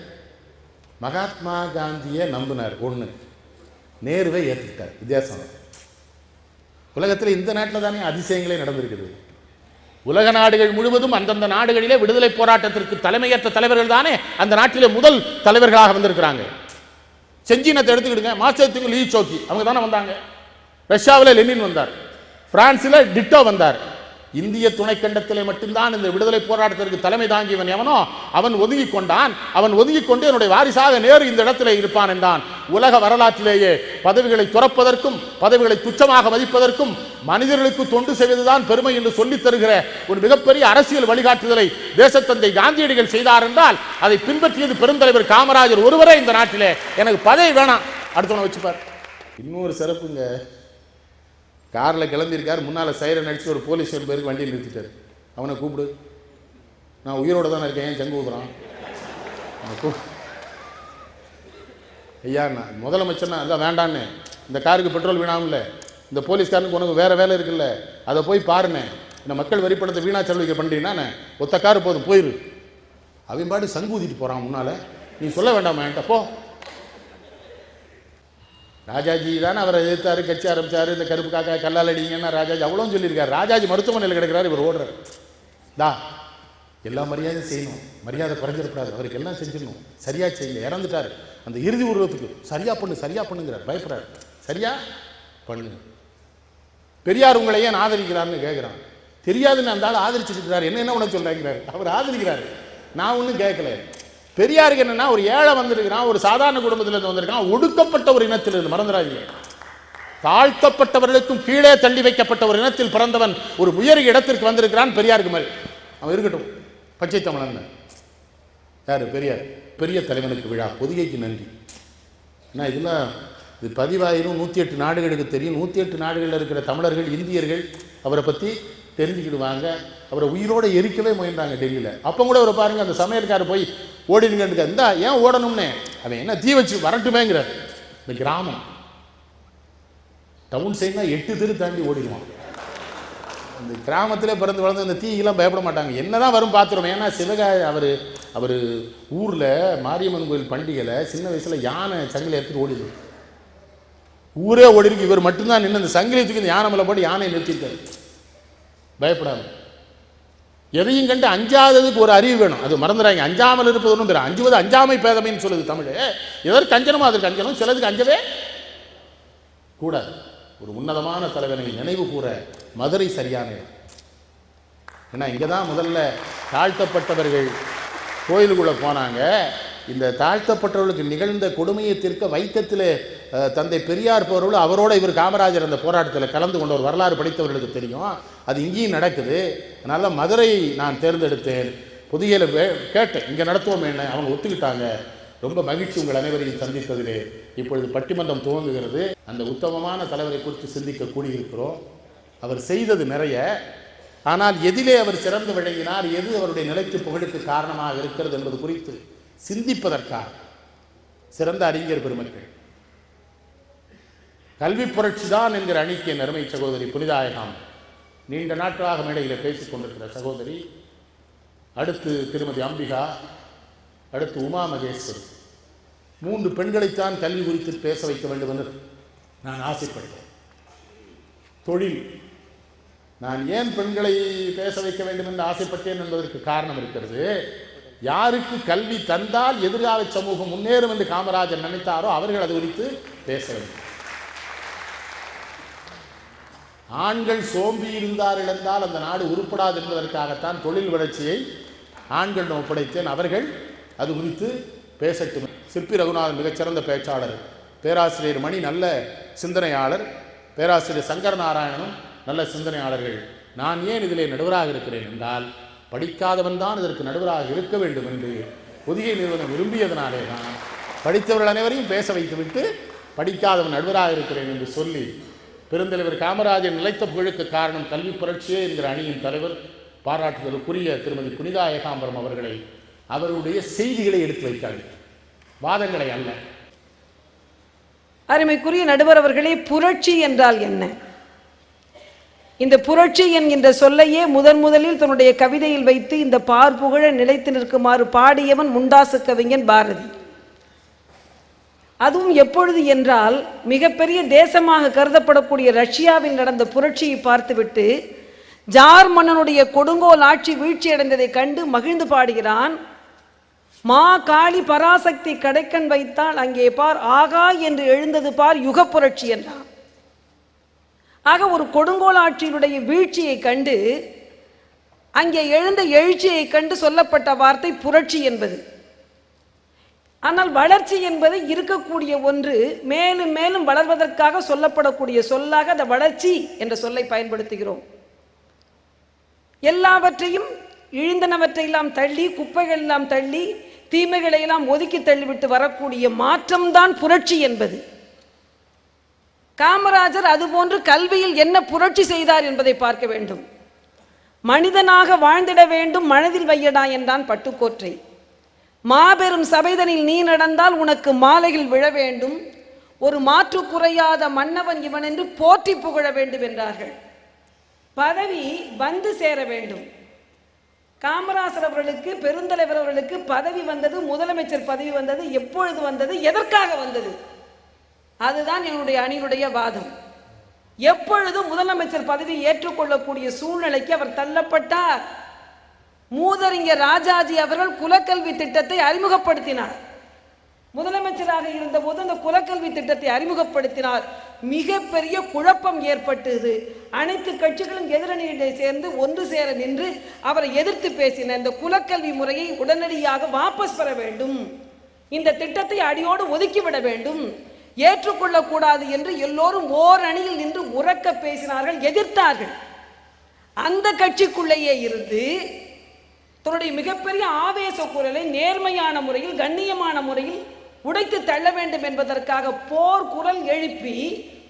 மகாத்மா காந்தியை நம்பினார் ஒன்று, நேருவை ஏற்றுக்கிட்டார். வித்தியாசம். உலகத்தில் இந்த நாட்டில் தானே அதிசயங்களே நடந்திருக்குது. உலக நாடுகள் முழுவதும் அந்தந்த நாடுகளிலே விடுதலை போராட்டத்திற்கு தலைமையேற்ற தலைவர்கள் தானே அந்த நாட்டிலே முதல் தலைவர்களாக வந்திருக்கிறாங்க. செஞ்சினத்தை எடுத்துக்கிடுங்க, மாசத்துக்கு லீ சோக்கி அவங்க தானே வந்தாங்க. ரஷ்யாவில் லெனின் வந்தார், பிரான்ஸில் டிட்டோ வந்தார், இந்திய துணைக்கண்டத்திலே மட்டும்தான் இந்த விடுதலை போராட்டத்திற்கு தலைமை தாங்கியவன் எவனோ அவன் ஒதுங்கி கொண்டான். அவன் ஒதுங்கி கொண்டு என்னுடைய வாரிசாக நேரு இந்த இடத்திலே இருப்பான் என்றான். உலக வரலாற்றிலேயே பதவிகளை துறப்பதற்கும் பதவிகளை துச்சமாக மதிப்பதற்கும் மனிதர்களுக்கு தொண்டு செய்வதுதான் பெருமை என்று சொல்லித் தருகிற ஒரு மிகப்பெரிய அரசியல் வழிகாட்டுதலை தேசத்தந்தை காந்தியடிகள் செய்தார் என்றால் அதை பின்பற்றியது பெருந்தலைவர் காமராஜர் ஒருவரே இந்த நாட்டிலே. எனக்கு பதவி வேணாம், அடுத்தவனை வச்சுப்பார். இன்னொரு சிறப்புங்க, காரில் கிளம்பியிருக்கார், முன்னால் சைரன் அடித்து ஒரு போலீஸ் பேருக்கு வண்டியில் நிறுத்திட்டார். அவனை கூப்பிடு, நான் உயிரோடு தானே இருக்கேன், ஏன் சங்கு ஊதுறான்? ஐயா நான் முதலமைச்சர்னா அதான் வேண்டான்னு, இந்த காருக்கு பெட்ரோல் வீணாமல, இந்த போலீஸ்காரனுக்கு உனக்கு வேறு வேலை இருக்குல்ல, அதை போய் பாருண்ணே, இந்த மக்கள் வரிப்பணத்தை வீணா செலவிக்க பண்ணுறீங்கன்னா ஒத்த காரு போதும் போயிரு. அவன் பாட்டு சங்கு ஊதிட்டு போகிறான் முன்னால், நீ சொல்ல வேண்டாமா என்கிட்ட போ. ராஜாஜி தானே அவரை எதிர்த்தாரு, கட்சி ஆரம்பித்தார், இந்த கருப்பு காக்கா கல்லால் அடிங்கன்னா ராஜாஜி அவ்வளோ சொல்லியிருக்காரு. ராஜாஜி மருத்துவமனையில் கிடக்கிறார், இவர் ஓடுறார். எல்லா மரியாதையும் செய்யணும், மரியாதை குறைஞ்சிடக்கூடாது, அவருக்கு எல்லாம் செஞ்சிடணும், சரியா செய்யுங்க. இறந்துட்டார், அந்த இறுதி உருவத்துக்கு சரியா பண்ணு சரியா பண்ணுங்கிறார், பயப்படுறாரு. சரியா பண்ணு. பெரியார் உங்களை ஏன் ஆதரிக்கிறார்னு கேட்குறான். தெரியாதுன்னு அந்த ஆள் ஆதரிச்சுக்கிறார், என்ன உனக்கு சொல்கிறாங்கிறார். அவர் ஆதரிக்கிறார், நான் ஒன்றும் கேட்கல. பெரியாருக்கு என்னன்னா, ஒரு ஏழை வந்திருக்கிறான், ஒரு சாதாரண குடும்பத்திலிருந்து வந்திருக்கான், ஒடுக்கப்பட்ட ஒரு இனத்திலிருந்து, மறந்துடாதீங்க, தாழ்த்தப்பட்டவர்களுக்கும் கீழே தள்ளி வைக்கப்பட்ட ஒரு இனத்தில் பிறந்தவன் ஒரு உயரிய இடத்திற்கு வந்திருக்கிறான். பெரியாருக்கு மாதிரி அவன் இருக்கட்டும், பச்சை தமிழன். யாரு பெரியார்? பெரிய தலைவனுக்கு விழா, பொதிகைக்கு நன்றி. ஏன்னா இதெல்லாம் இது பதிவாயிரும், 108 நாடுகளுக்கு தெரியும். 108 நாடுகளில் இருக்கிற தமிழர்கள், இந்தியர்கள் அவரை பற்றி தெரிஞ்சுக்கிடுவாங்க. அவரை உயிரோடு எரிக்கவே முயன்றாங்க டெல்லியில். அப்போ கூட அவரை பாருங்க, அந்த சமையல்காரர் போய் ஓடினுங்க, இந்தா ஏன் ஓடணும்னே, அவன் என்ன தீ வச்சு வரட்டுமேங்கிறார். இந்த கிராமம் டவுன் சைட்னா 8 தெரு தாண்டி ஓடிடுவான். இந்த கிராமத்திலே பிறந்து வளர்ந்து இந்த தீயெல்லாம் பயப்பட மாட்டாங்க, என்னதான் வரும் பார்த்துருவோம். ஏன்னா சிவகாய் அவர் ஊரில் மாரியம்மன் கோயில் பண்டிகையில் சின்ன வயசில் யானை சங்கிலி எடுத்துட்டு ஓடிடுது, ஊரே ஓடி இருக்கு. இவர் மட்டும்தான் நின்று அந்த சங்கிலி தூக்கி இந்த யானை மேலே போட்டு யானை நிறுத்திட்டார், பயப்படாம. எதையும் கண்டு அஞ்சாததுக்கு ஒரு அறிவு வேணும், அது மறந்துடாங்க. அஞ்சாமல் இருப்பது ஒன்றும் பேர், அஞ்சுவது அஞ்சாமை பேதமைன்னு சொல்லுது தமிழ். எதற்கு அஞ்சனமோ அதற்கு அஞ்சனும், சிலதுக்கு அஞ்சவே கூடாது. ஒரு உன்னதமான தலைவனை நினைவு கூற மதுரை சரியான இடம். ஏன்னா இங்கே தான் முதல்ல தாழ்த்தப்பட்டவர்கள் கோயிலுக்குள்ளே போனாங்க. இந்த தாழ்த்தப்பட்டவர்களுக்கு நிகழ்ந்த கொடுமையை தீர்க்க வைக்கத்தில் தந்தை பெரியார் போகிறவர்கள், அவரோட இவர் காமராஜர் அந்த போராட்டத்தில் கலந்து கொண்ட ஒரு வரலாறு படித்தவர்களுக்கு தெரியும். அது இங்கேயும் நடக்குது. அதனால் மதுரை நான் தேர்ந்தெடுத்தேன். புதியில் கேட்டேன், இங்கே நடத்துவோம் என்ன, அவங்க ஒத்துக்கிட்டாங்க. ரொம்ப மகிழ்ச்சி உங்கள் அனைவரையும் சந்தித்ததிலே. இப்பொழுது பட்டிமன்றம் துவங்குகிறது. அந்த உத்தமமான தலைவரை குறித்து சிந்திக்க கூடியிருக்கிறோம். அவர் செய்தது நிறைய, ஆனால் எதிலே அவர் சிறந்து விளங்கினார், எது அவருடைய நிலைக்கு புகழுக்கு காரணமாக இருக்கிறது என்பது குறித்து சிந்திப்பதற்காக சிறந்த அறிஞர் பெருமக்கள், கல்வி புரட்சி தான் என்கிற அணிக்கு என் அருமை சகோதரி புனிதாயகம் நீண்ட நாட்களாக மேடையில் பேசிக் கொண்டிருக்கிற சகோதரி, அடுத்து திருமதி அம்பிகா, அடுத்து உமா மகேஸ்வரி, 3 பெண்களைத்தான் கல்வி குறித்து பேச வைக்க வேண்டும் என்று நான் ஆசைப்படுகிறேன். தொழில், நான் ஏன் பெண்களை பேச வைக்க வேண்டும் என்று ஆசைப்பட்டேன் என்பதற்கு காரணம் இருக்கிறது. யாருக்கு கல்வி தந்தால் எதிர்கால சமூகம் முன்னேறும் என்று காமராஜர் நினைத்தாரோ அவர்கள் அது குறித்து பேச வேண்டும். ஆண்கள் சோம்பி இருந்தார் இழந்தால் அந்த நாடு உருப்படாது என்பதற்காகத்தான் தொழில் வளர்ச்சியை ஆண்களிடம் ஒப்படைத்தேன். அவர்கள் அது குறித்து பேசட்டும். சிற்பி ரகுநாதன் மிகச்சிறந்த பேச்சாளர், பேராசிரியர் மணி நல்ல சிந்தனையாளர், பேராசிரியர் சங்கர் நாராயணனும் நல்ல சிந்தனையாளர்கள். நான் ஏன் இதிலே நடுவராக இருக்கிறேன் என்றால், படிக்காதவன் தான் இதற்கு நடுவராக இருக்க வேண்டும் என்று பொதிகை நிறுவனம் விரும்பியதனாலே தான் படித்தவர்கள் அனைவரையும் பேச வைத்துவிட்டு படிக்காதவன் நடுவராக இருக்கிறேன் என்று சொல்லி, பெருந்தலைவர் காமராஜர் நிலைத்த புகழுக்கு காரணம் கல்வி புரட்சியே என்கிற அணியின் தலைவர் பாராட்டுதலுக்குரிய திருமதி புனிதா ஏகாம்பரம் அவர்களை, அவருடைய செய்திகளை எடுத்து வைத்தார்கள், வாதங்களை அல்ல. அருமைக்குரிய நடுவர் அவர்களே, புரட்சி என்றால் என்ன? இந்த புரட்சி என்கின்ற சொல்லையே முதலில் தன்னுடைய கவிதையில் வைத்து இந்த பார்ப்புகழ நிலைத்து நிற்குமாறு பாடியவன் முண்டாசு கவிஞன் பாரதி. அதுவும் எப்பொழுது என்றால், மிகப்பெரிய தேசமாக கருதப்படக்கூடிய ரஷ்யாவில் நடந்த புரட்சியை பார்த்துவிட்டு ஜார் மன்னனுடைய கொடுங்கோல் ஆட்சி வீழ்ச்சி அடைந்ததை கண்டு மகிழ்ந்து பாடுகிறான். மா காளி பராசக்தி கடைக்கண் வைத்தால் அங்கே பார், ஆகா என்று எழுந்தது பார் யுக புரட்சி என்றான். ஆக ஒரு கொடுங்கோல் ஆட்சியினுடைய வீழ்ச்சியை கண்டு அங்கே எழுந்த எழுச்சியை கண்டு சொல்லப்பட்ட வார்த்தை புரட்சி என்பது. ஆனால் வளர்ச்சி என்பது இருக்கக்கூடிய ஒன்று மேலும் மேலும் வளர்வதற்காக சொல்லப்படக்கூடிய சொல்லாக அந்த வளர்ச்சி என்ற சொல்லை பயன்படுத்துகிறோம். எல்லாவற்றையும் இழிந்தனவற்றையெல்லாம் தள்ளி, குப்பைகள் எல்லாம் தள்ளி, தீமைகளை எல்லாம் ஒதுக்கி தள்ளிவிட்டு வரக்கூடிய மாற்றம்தான் புரட்சி என்பது. காமராஜர் அதுபோன்று கல்வியில் என்ன புரட்சி செய்தார் என்பதை பார்க்க வேண்டும். மனிதனாக வாழ்ந்திட வேண்டும், மனதில் வையடா என்றான் பட்டுக்கோற்றை. மாபெரும் சபைதனில் நீ நடந்தால் உனக்கு மாலைகள் விழ வேண்டும், ஒரு மாற்று குறையாத மன்னவன் இவன் என்று போற்றி புகழ வேண்டும் என்றார்கள். பதவி வந்து சேர வேண்டும். காமராசர் அவர்களுக்கு, பெருந்தலைவர் அவர்களுக்கு பதவி வந்தது, முதலமைச்சர் பதவி வந்தது. எப்பொழுது வந்தது, எதற்காக வந்தது? அதுதான் என்னுடைய அணியினுடைய வாதம். எப்பொழுதும் முதலமைச்சர் பதவி ஏற்றுக்கொள்ளக்கூடிய சூழ்நிலைக்கு அவர் தள்ளப்பட்டார். மூதறிஞர் ராஜாஜி அவர்கள் குலக்கல்வி திட்டத்தை அறிமுகப்படுத்தினார். முதலமைச்சராக இருந்தபோது அந்த குலக்கல்வி திட்டத்தை அறிமுகப்படுத்தினார். மிகப்பெரிய குழப்பம் ஏற்பட்டது. அனைத்து கட்சிகளும் எதிரணியிலே சேர்ந்து ஒன்று சேர நின்று அவரை எதிர்த்து பேசின. இந்த குலக்கல்வி முறையை உடனடியாக வாபஸ் பெற வேண்டும், இந்த திட்டத்தை அடியோடு ஒதுக்கிவிட வேண்டும், ஏற்றுக்கொள்ளக்கூடாது என்று எல்லோரும் ஓர் அணியில் நின்று உரக்க பேசினார்கள், எதிர்த்தார்கள். அந்த கட்சிக்குள்ளேயே இருந்து தன்னுடைய மிகப்பெரிய ஆவேச குரலை நேர்மையான முறையில், கண்ணியமான முறையில் உடைத்து தள்ள வேண்டும் என்பதற்காக போர் குரல் எழுப்பி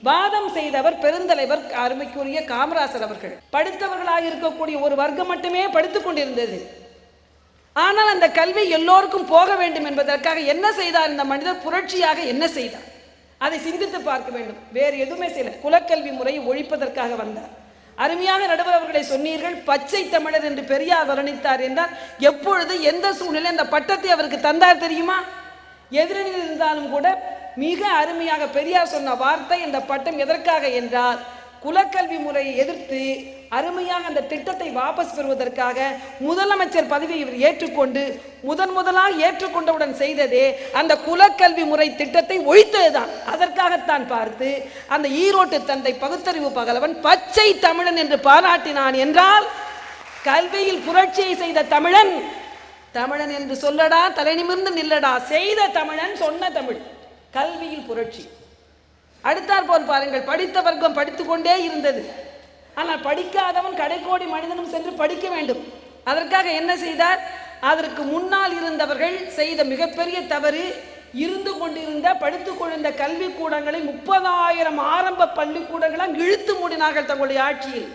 வாதம் செய்தவர் பெருந்தலைவர் அருமைக்குரிய காமராசர் அவர்கள். படித்தவர்களாக இருக்கக்கூடிய ஒரு வர்க்கம் மட்டுமே படித்துக் கொண்டிருந்தது. ஆனால் அந்த கல்வி எல்லோருக்கும் போக வேண்டும் என்பதற்காக என்ன செய்தார் இந்த மனிதர்? புரட்சியாக என்ன செய்தார்? அதை சிந்தித்து பார்க்க வேண்டும். வேறு எதுவுமே செய்யல. குலக்கல்வி முறையை ஒழிப்பதற்காக வந்தார். அருமையாக நடுவர் அவர்களை சொன்னீர்கள், பச்சை தமிழர் என்று பெரியார் வர்ணித்தார் என்றால் எப்பொழுது, எந்த சூழ்நிலை அந்த பட்டத்தை அவருக்கு தந்தார் தெரியுமா? எதிரில் இருந்தாலும் கூட மிக அருமையாக பெரியார் சொன்ன வார்த்தை, இந்த பட்டம் எதற்காக என்றால் குலக்கல்வி முறையை எதிர்த்து அருமையாக அந்த திட்டத்தை வாபஸ் பெறுவதற்காக முதலமைச்சர் பதவியை இவர் ஏற்றுக்கொண்டு முதலாக ஏற்றுக்கொண்டவுடன் செய்ததே அந்த குலக்கல்வி முறை திட்டத்தை ஒழித்ததுதான். அதற்காகத்தான் பார்த்து அந்த ஈரோட்டு தந்தை பகுத்தறிவு பகலவன் பச்சை தமிழன் என்று பாராட்டினான் என்றால், கல்வியில் புரட்சியை செய்த தமிழன், தமிழன் என்று சொல்லடா, தலை நிமிர்ந்து நில்லடா, செய்த தமிழன், சொன்ன தமிழ், கல்வியில் புரட்சி. அடுத்தாற் போல் பாருங்கள், படித்த வர்க்கம் படித்துக்கொண்டே இருந்தது. ஆனால் படிக்காதவன் கடைக்கோடி மனிதனும் சென்று படிக்க வேண்டும். அதற்காக என்ன செய்தார்? அதற்கு முன்னால் இருந்தவர்கள் செய்த மிகப்பெரிய தவறு, இருந்து கொண்டிருந்த படித்துக் கொண்டிருந்த கல்வி கூடங்களை 30,000 ஆரம்ப பள்ளிக்கூடங்களாம் இழுத்து மூடினார்கள் தங்களுடைய ஆட்சியில்.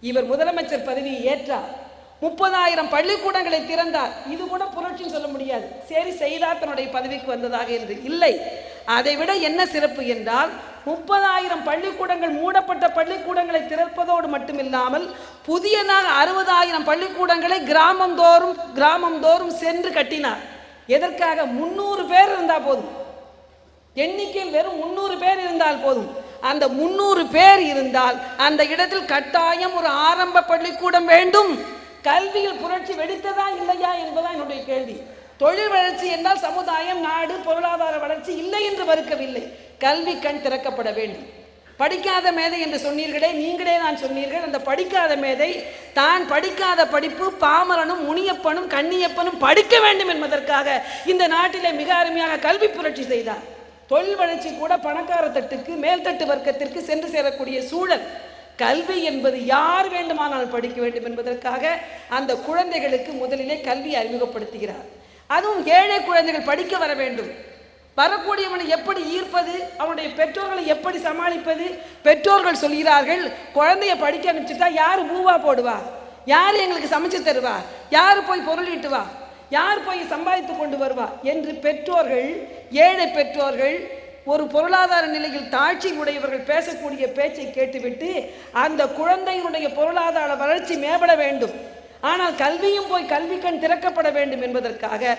இவர் முதலமைச்சர் பதவியை ஏற்றார், 30,000 பள்ளிக்கூடங்களை திறந்தார். இது கூட புரட்சின்னு சொல்ல முடியாது. சரி, செய்தார், தன்னுடைய பதவிக்கு வந்ததாக என்று இல்லை. அதை விட என்ன சிறப்பு என்றால், 30,000 பள்ளிக்கூடங்கள், மூடப்பட்ட பள்ளிக்கூடங்களை திறப்பதோடு மட்டுமில்லாமல் புதியதாக 60,000 பள்ளிக்கூடங்களை கிராமம் தோறும் சென்று கட்டினார். எதற்காக? 300 பேர் இருந்தால் போதும், எண்ணிக்கையில் வெறும் 300 பேர் இருந்தால் போதும். அந்த 300 பேர் இருந்தால் அந்த இடத்தில் கட்டாயம் ஒரு ஆரம்ப பள்ளிக்கூடம் வேண்டும். கல்வியில் புரட்சி வெடித்ததா இல்லையா என்பதா என்னுடைய கேள்வி. தொழில் வளர்ச்சி என்றால் சமுதாயம், நாடு, பொருளாதார வளர்ச்சி இல்லை என்று மறுக்கவில்லை. கல்வி கண் திறக்கப்பட வேண்டும். படிக்காத மேதை என்று சொன்னீர்களே, நீங்களே நான் சொன்னீர்கள். அந்த படிக்காத மேதை தான் படிக்காத படிப்பு பாமரனும் முனியப்பனும் கண்ணியப்பனும் படிக்க வேண்டும் என்பதற்காக இந்த நாட்டிலே மிக அருமையாக கல்வி புரட்சி செய்தார். தொழில் வளர்ச்சி கூட பணக்கார தட்டுக்கு, மேல்தட்டு வர்க்கத்திற்கு சென்று சேரக்கூடிய சூழல். கல்வி என்பது யார் வேண்டுமானால் படிக்க வேண்டும் என்பதற்காக அந்த குழந்தைகளுக்கு முதலிலே கல்வி அறிமுகப்படுத்துகிறார். அதுவும் ஏழை குழந்தைகள் படிக்க வர வேண்டும். வரக்கூடியவனை எப்படி ஈர்ப்பது, அவனுடைய பெற்றோர்களை எப்படி சமாளிப்பது? பெற்றோர்கள் சொல்கிறார்கள், குழந்தைய படிக்க அனுப்பிச்சுட்டா யார் பூவா போடுவா, யார் எங்களுக்கு சமைச்சு தருவா, யார் போய் பொருள் ஈட்டுவா, யார் போய் சம்பாதித்து கொண்டு வருவா என்று பெற்றோர்கள், ஏழை பெற்றோர்கள், ஒரு பொருளாதார நிலையில் தாழ்ச்சி உடையவர்கள் பேசக்கூடிய பேச்சை கேட்டுவிட்டு அந்த குழந்தையினுடைய பொருளாதார வளர்ச்சி மேம்பட வேண்டும், ஆனால் கல்வியும் போய் கல்வி கண் திறக்கப்பட வேண்டும் என்பதற்காக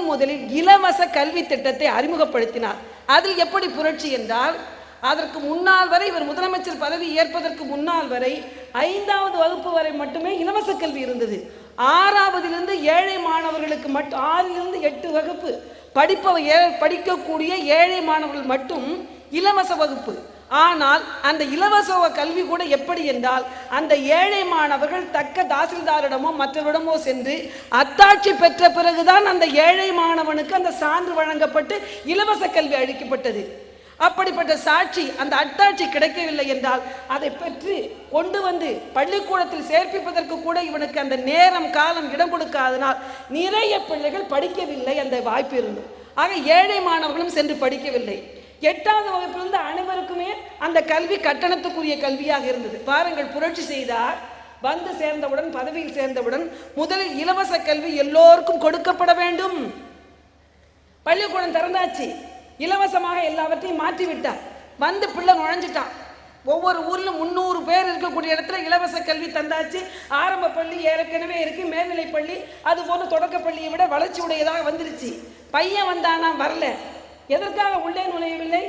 முதலில் இலவச கல்வி திட்டத்தை அறிமுகப்படுத்தினார். அதில் எப்படி புரட்சி என்றால், அதற்கு முன்னால் வரை, இவர் முதலமைச்சர் பதவி ஏற்பதற்கு முன்னால் வரை 5வது வகுப்பு வரை மட்டுமே இலவச கல்வி இருந்தது. 6வதிலிருந்து ஏழை மாணவர்களுக்கு மட்டும், 6லிருந்து 8 வகுப்பு படிக்கக்கூடிய ஏழை மாணவர்கள் மட்டும் இலவச வகுப்பு. ஆனால் அந்த இலவச கல்வி கூட எப்படி என்றால், அந்த ஏழை மாணவர்கள் தக்க தாசில்தாரிடமோ மற்றவரிடமோ சென்று அத்தாட்சி பெற்ற பிறகுதான் அந்த ஏழை மாணவனுக்கு அந்த சான்று வழங்கப்பட்டு இலவச கல்வி அளிக்கப்பட்டது. அப்படிப்பட்ட சாட்சி, அந்த அத்தாட்சி கிடைக்கவில்லை என்றால் அதை பெற்று கொண்டு வந்து பள்ளிக்கூடத்தில் சேர்ப்பிப்பதற்கு கூட இவனுக்கு அந்த நேரம் காலம் இடம் கொடுக்காதனால் நிறைய பிள்ளைகள் படிக்கவில்லை. அந்த வாய்ப்பு இருந்தது. ஆக ஏழை மாணவர்களும் சென்று படிக்கவில்லை. 8வது வகுப்பிலிருந்து அனைவருக்குமே அந்த கல்வி கட்டணத்துக்குரிய கல்வியாக இருந்தது. பாருங்கள், புரட்சி செய்தார். வந்து சேர்ந்தவுடன், பதவியில் சேர்ந்தவுடன் முதலில் இலவச கல்வி எல்லோருக்கும் கொடுக்கப்பட வேண்டும். பள்ளிக்கூடம் திறந்தாச்சு, இலவசமாக எல்லாவற்றையும் மாற்றி விட்டார். வந்து பிள்ளை நுழைஞ்சிட்டான். ஒவ்வொரு ஊரிலும் 300 பேர் இருக்கக்கூடிய இடத்துல இலவச கல்வி தந்தாச்சு. ஆரம்ப பள்ளி ஏற்கனவே இருக்கு, மேல்நிலை பள்ளி அது போல தொடக்க பள்ளியை விட வளர்ச்சி உடையதாக வந்துருச்சு. பையன் வந்தானா? வரல. எதற்காக உள்ளே நுழையவில்லை?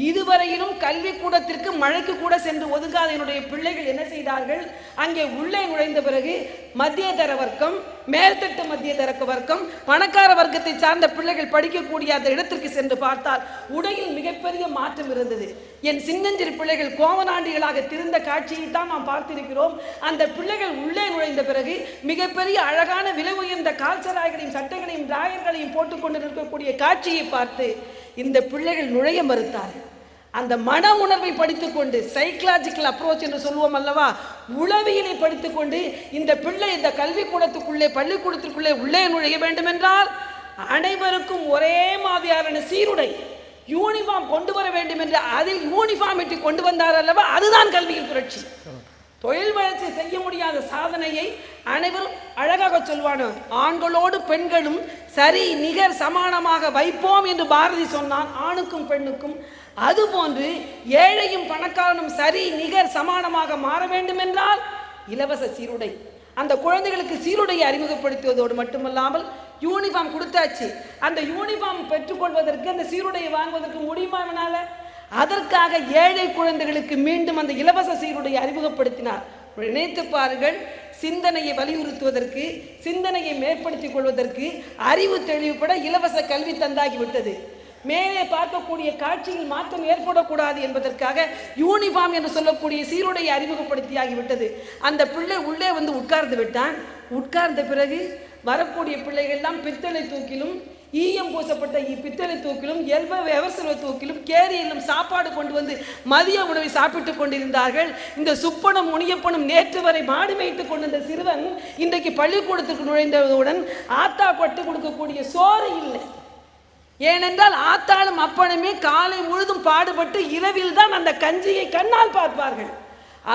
இதுவரையிலும் கல்வி கூடத்திற்கு மழைக்கு கூட சென்று ஒதுங்காத என்னுடைய பிள்ளைகள் என்ன செய்தார்கள்? அங்கே உள்ளே நுழைந்த பிறகு மத்திய தர வர்க்கம், மேல்தட்டு மத்திய தர வர்க்கம், பணக்கார வர்க்கத்தை சார்ந்த பிள்ளைகள் படிக்கக்கூடிய அந்த இடத்திற்கு சென்று பார்த்தால் உடையில் மிகப்பெரிய மாற்றம் இருந்தது. என் சின்னஞ்சிறு பிள்ளைகள் கோவனாண்டிகளாக திரிந்த காட்சியை தான் நாம் பார்த்திருக்கிறோம். அந்த பிள்ளைகள் உள்ளே நுழைந்த பிறகு மிகப்பெரிய அழகான விலை உயர்ந்த கால்சராய்களையும் சட்டைகளையும் டிராயர்களையும் போட்டுக்கொண்டு இருக்கக்கூடிய காட்சியை பார்த்து இந்த பிள்ளைகள் நுழைய மறுத்தார்கள். அந்த மன உணர்வை படித்துக்கொண்டு, சைக்கலாஜிக்கல் அப்ரோச் என்று சொல்லுவோம் அல்லவா, உளவியலை படித்துக்கொண்டு இந்த பிள்ளை இந்த கல்விக்கூடத்துக்குள்ளே பள்ளிக்கூடத்திற்குள்ளே உள்ளே நுழைய வேண்டும் என்றால் அனைவருக்கும் ஒரே மாதிரியான சீருடை யூனிஃபார்ம் கொண்டு வர வேண்டும் என்று அதில் யூனிஃபார்மிட்டி கொண்டு வந்தார் அல்லவா, அதுதான் கல்வியின் புரட்சி. தொழில் வளர்ச்சி செய்ய முடியாத சாதனையை அனைவரும் அழகாக சொல்வானோ, ஆண்களோடு பெண்களும் சரி நிகர் சமானமாக வைப்போம் என்று பாரதி சொன்னான். ஆணுக்கும் பெண்ணுக்கும் அதுபோன்று ஏழையும் பணக்காரனும் சரி நிகர் சமானமாக மாற வேண்டும் என்றால் இலவச சீருடை. அந்த குழந்தைகளுக்கு சீருடையை அறிமுகப்படுத்துவதோடு மட்டுமல்லாமல் யூனிஃபார்ம் கொடுத்தாச்சு. அந்த யூனிஃபார்ம் பெற்றுக்கொள்வதற்கு, அந்த சீருடையை வாங்குவதற்கு முடியுமா என்னால? அதற்காக ஏழை குழந்தைகளுக்கு மீண்டும் அந்த இலவச சீருடையை அறிமுகப்படுத்தினார். நினைத்து பாருங்கள், சிந்தனையை வலியுறுத்துவதற்கு, சிந்தனையை மேம்படுத்திக் கொள்வதற்கு, அறிவு தெளிவுபட இலவச கல்வி தந்தாகிவிட்டது. மேலே பார்க்கக்கூடிய காட்சியில் மாற்றம் ஏற்படக்கூடாது என்பதற்காக யூனிஃபார்ம் என்று சொல்லக்கூடிய சீருடையை அறிமுகப்படுத்தியாகிவிட்டது. அந்த பிள்ளை உள்ளே வந்து உட்கார்ந்து விட்டான். உட்கார்ந்த பிறகு வரக்கூடிய பிள்ளைகள் எல்லாம் பித்தளை தூக்கிலும், ஈயம் பூசப்பட்ட பித்தளை தூக்கிலும், எவர்சல்வ தூக்கிலும், கேரியிலும் சாப்பாடு கொண்டு வந்து மதிய உணவை சாப்பிட்டு கொண்டிருந்தார்கள். இந்த சுப்பனும் முனியப்பனும் நேற்று வரை மாடு மேய்த்து கொண்டிருந்த சிறுவன் இன்றைக்கு பள்ளிக்கூடத்திற்கு நுழைந்தவுடன் ஆத்தா பட்டு கொடுக்கக்கூடிய சோறு இல்லை. ஏனென்றால் ஆத்தாளும் அப்பனுமே காலை முழுதும் பாடுபட்டு இரவில் தான் அந்த கஞ்சியை கண்ணால் பார்ப்பார்கள்.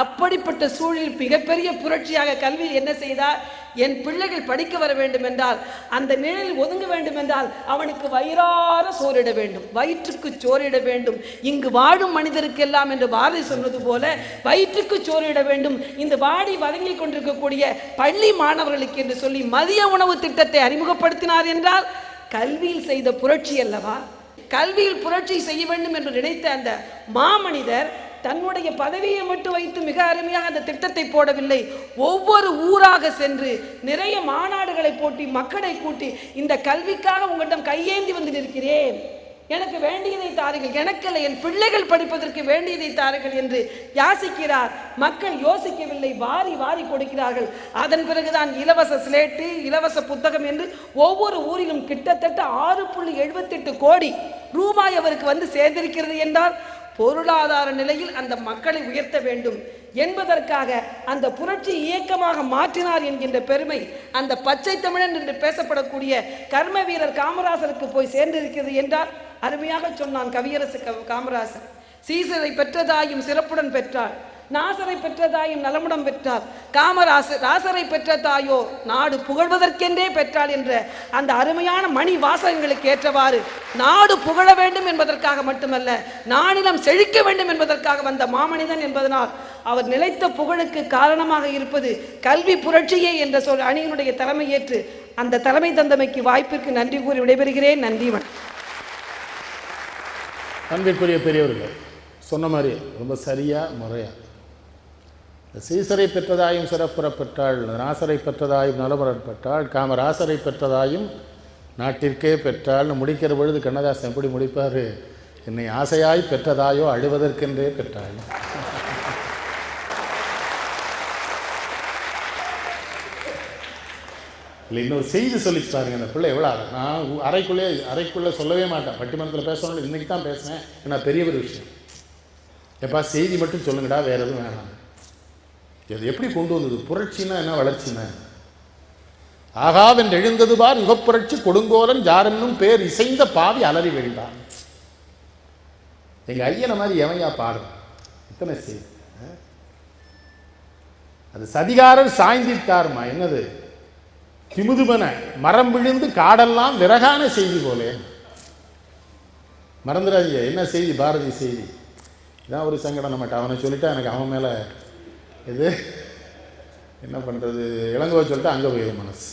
அப்படிப்பட்ட சூழலில் மிகப்பெரிய புரட்சியாக கல்வியில் என்ன செய்தார்? என் பிள்ளைகள் படிக்க வர வேண்டும் என்றால், அந்த நிழலில் ஒதுங்க வேண்டும் என்றால் அவனுக்கு வயிறார சோறிட வேண்டும், வயிற்றுக்கு சோறிட வேண்டும். இங்கு வாழும் மனிதருக்கெல்லாம் என்று பாரதி சொன்னது போல வயிற்றுக்கு சோறிட வேண்டும். இந்த வாடி வதங்கி கொண்டிருக்கக்கூடிய பள்ளி மாணவர்களுக்கு என்று சொல்லி மதிய உணவு திட்டத்தை அறிமுகப்படுத்தினார் என்றால் கல்வியில் செய்த புரட்சி அல்லவா? கல்வியில் புரட்சி செய்ய வேண்டும் என்று நினைத்த அந்த மாமனிதர் தன்னுடைய பதவியை மட்டும் வைத்து மிக அருமையாக அந்த திட்டத்தை போடவில்லை. ஒவ்வொரு ஊராக சென்று நிறைய மாநாடுகளை போட்டி மக்களை கூட்டி, இந்த கல்விக்காக உங்களிடம் கையேந்தி வந்து நிற்கிறேன், எனக்கு வேண்டியதை தாருங்கள், எனக்கல்ல என் பிள்ளைகள் படிப்பதற்கு வேண்டியதை தாருங்கள் என்று யாசிக்கிறார். மக்கள் யோசிக்கவில்லை, வாரி வாரி கொடுக்கிறார்கள். அதன் பிறகுதான் இலவச ஸ்லேட்டு, இலவச புத்தகம் என்று ஒவ்வொரு ஊரிலும் கிட்டத்தட்ட 6.78 கோடி ரூபாய் அவருக்கு வந்து சேர்ந்திருக்கிறது என்றால் பொருளாதார நிலையில் அந்த மக்களை உயர்த்த வேண்டும் என்பதற்காக அந்த புரட்சி இயக்கமாக மாற்றினார் என்கின்ற பெருமை அந்த பச்சை தமிழன் என்று பேசப்படக்கூடிய கர்ம வீரர் காமராசருக்கு போய் சேர்ந்திருக்கிறது என்றால் அருமையாக சொன்னான் கவியரசு காமராசர். சீசரை பெற்றதாயும் சிறப்புடன் பெற்றாள், நாசரை பெற்றதாயும் நலமுடன் பெற்றார், ராசரை பெற்றதாயோ நாடு புகழ்வதற்கென்றே பெற்றாள் என்ற அந்த அருமையான மணி வாசகங்களுக்கு ஏற்றவாறு நாடு புகழ வேண்டும் என்பதற்காக மட்டுமல்ல, நானிலம் செழிக்க வேண்டும் என்பதற்காக வந்த மாமனிதன் என்பதனால் அவர் நிலைத்த புகழுக்கு காரணமாக இருப்பது கல்வி புரட்சியே என்ற சொல் அணியினுடைய தலைமை ஏற்று அந்த தலைமை தந்தமைக்கு வாய்ப்பிற்கு நன்றி கூறி விடைபெறுகிறேன். நன்றி. அன்பிற்குரிய பெரியவர்கள் சொன்ன மாதிரி ரொம்ப சரியா முறையா சீசரை பெற்றதாயும் சிறப்புற பெற்றாள், நாசரை பெற்றதாயும் நலமுடன் பெற்றாள், காமராசரை பெற்றதாயும் நாட்டிற்கே பெற்றாள்னு முடிக்கிற பொழுது கண்ணதாசன் எப்படி முடிப்பார் என்னை ஆசையாய் பெற்றதாயோ அழுவதற்கென்றே பெற்றாயோ. இல்லை, இன்னொரு செய்தி சொல்லிச்சு பாருங்க. அந்த பிள்ளை எவ்வளோ, நான் அறைக்குள்ளே சொல்லவே மாட்டேன். பட்டிமன்றத்தில் பேசணும், இன்னைக்கு தான் பேசுனேன். ஏன்னா பெரிய ஒரு விஷயம். எப்பா செய்தி மட்டும் சொல்லுங்கடா, வேற எதுவும் வேணாம். இது எப்படி கொண்டு வந்தது? புரட்சின்னா என்ன, வளர்ச்சின்னா? ஆகாவென்று எழுந்தது பார் யுகப்புரட்சி கொடுங்கோலன் ஜாரென்னும் பேர் இசைந்த பாவி அலறி விழுந்தான். எங்க ஐயனை மாதிரி எவையா பாடும்? இத்தனை செய்தி. அது சதிகாரர் சாய்ந்திட்டாருமா. என்னது? திமுதுமன மரம் விழுந்து காடெல்லாம் விறகான செய்தி போலே. மறந்துடாதீங்க, என்ன செய்தி? பாரதி செய்தி. இதான் ஒரு சங்கடம் நம்மகிட்ட. அவனை சொல்லிட்டா எனக்கு அவன் மேலே இது என்ன பண்ணுறது, இளங்கோவை சொல்லிட்டு அங்கே போயிடும் மனசு.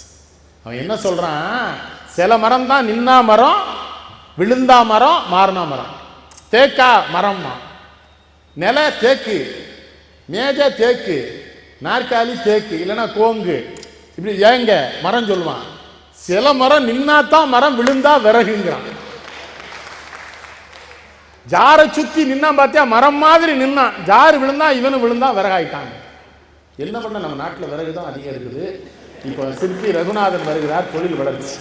அவன் என்ன சொல்கிறான்? சில மரம் தான் நின்னா மரம், விழுந்தா மரம், மாறினா மரம். தேக்கா மரம்மா, நில தேக்கு, மேஜ தேக்கு, நாற்காலி தேக்கு, இல்லைன்னா கோங்கு, இப்படி ஏங்க மரம் சொல்லுவான். சில மரம் நின்னாதான் மரம், விழுந்தா விறகுங்கிறான். ஜாரை சுத்தி நின்னா பார்த்தியா, மரம் மாதிரி நின்னான். ஜாரு விழுந்தா இவனு விழுந்தா விறகாயிட்டாங்க. என்ன பண்ண, நம்ம நாட்டில் விறகு தான் அதிகம் இருக்குது. இப்போ சிற்பி ரகுநாதன் வருகிறார், தொழில் வளர்ச்சி.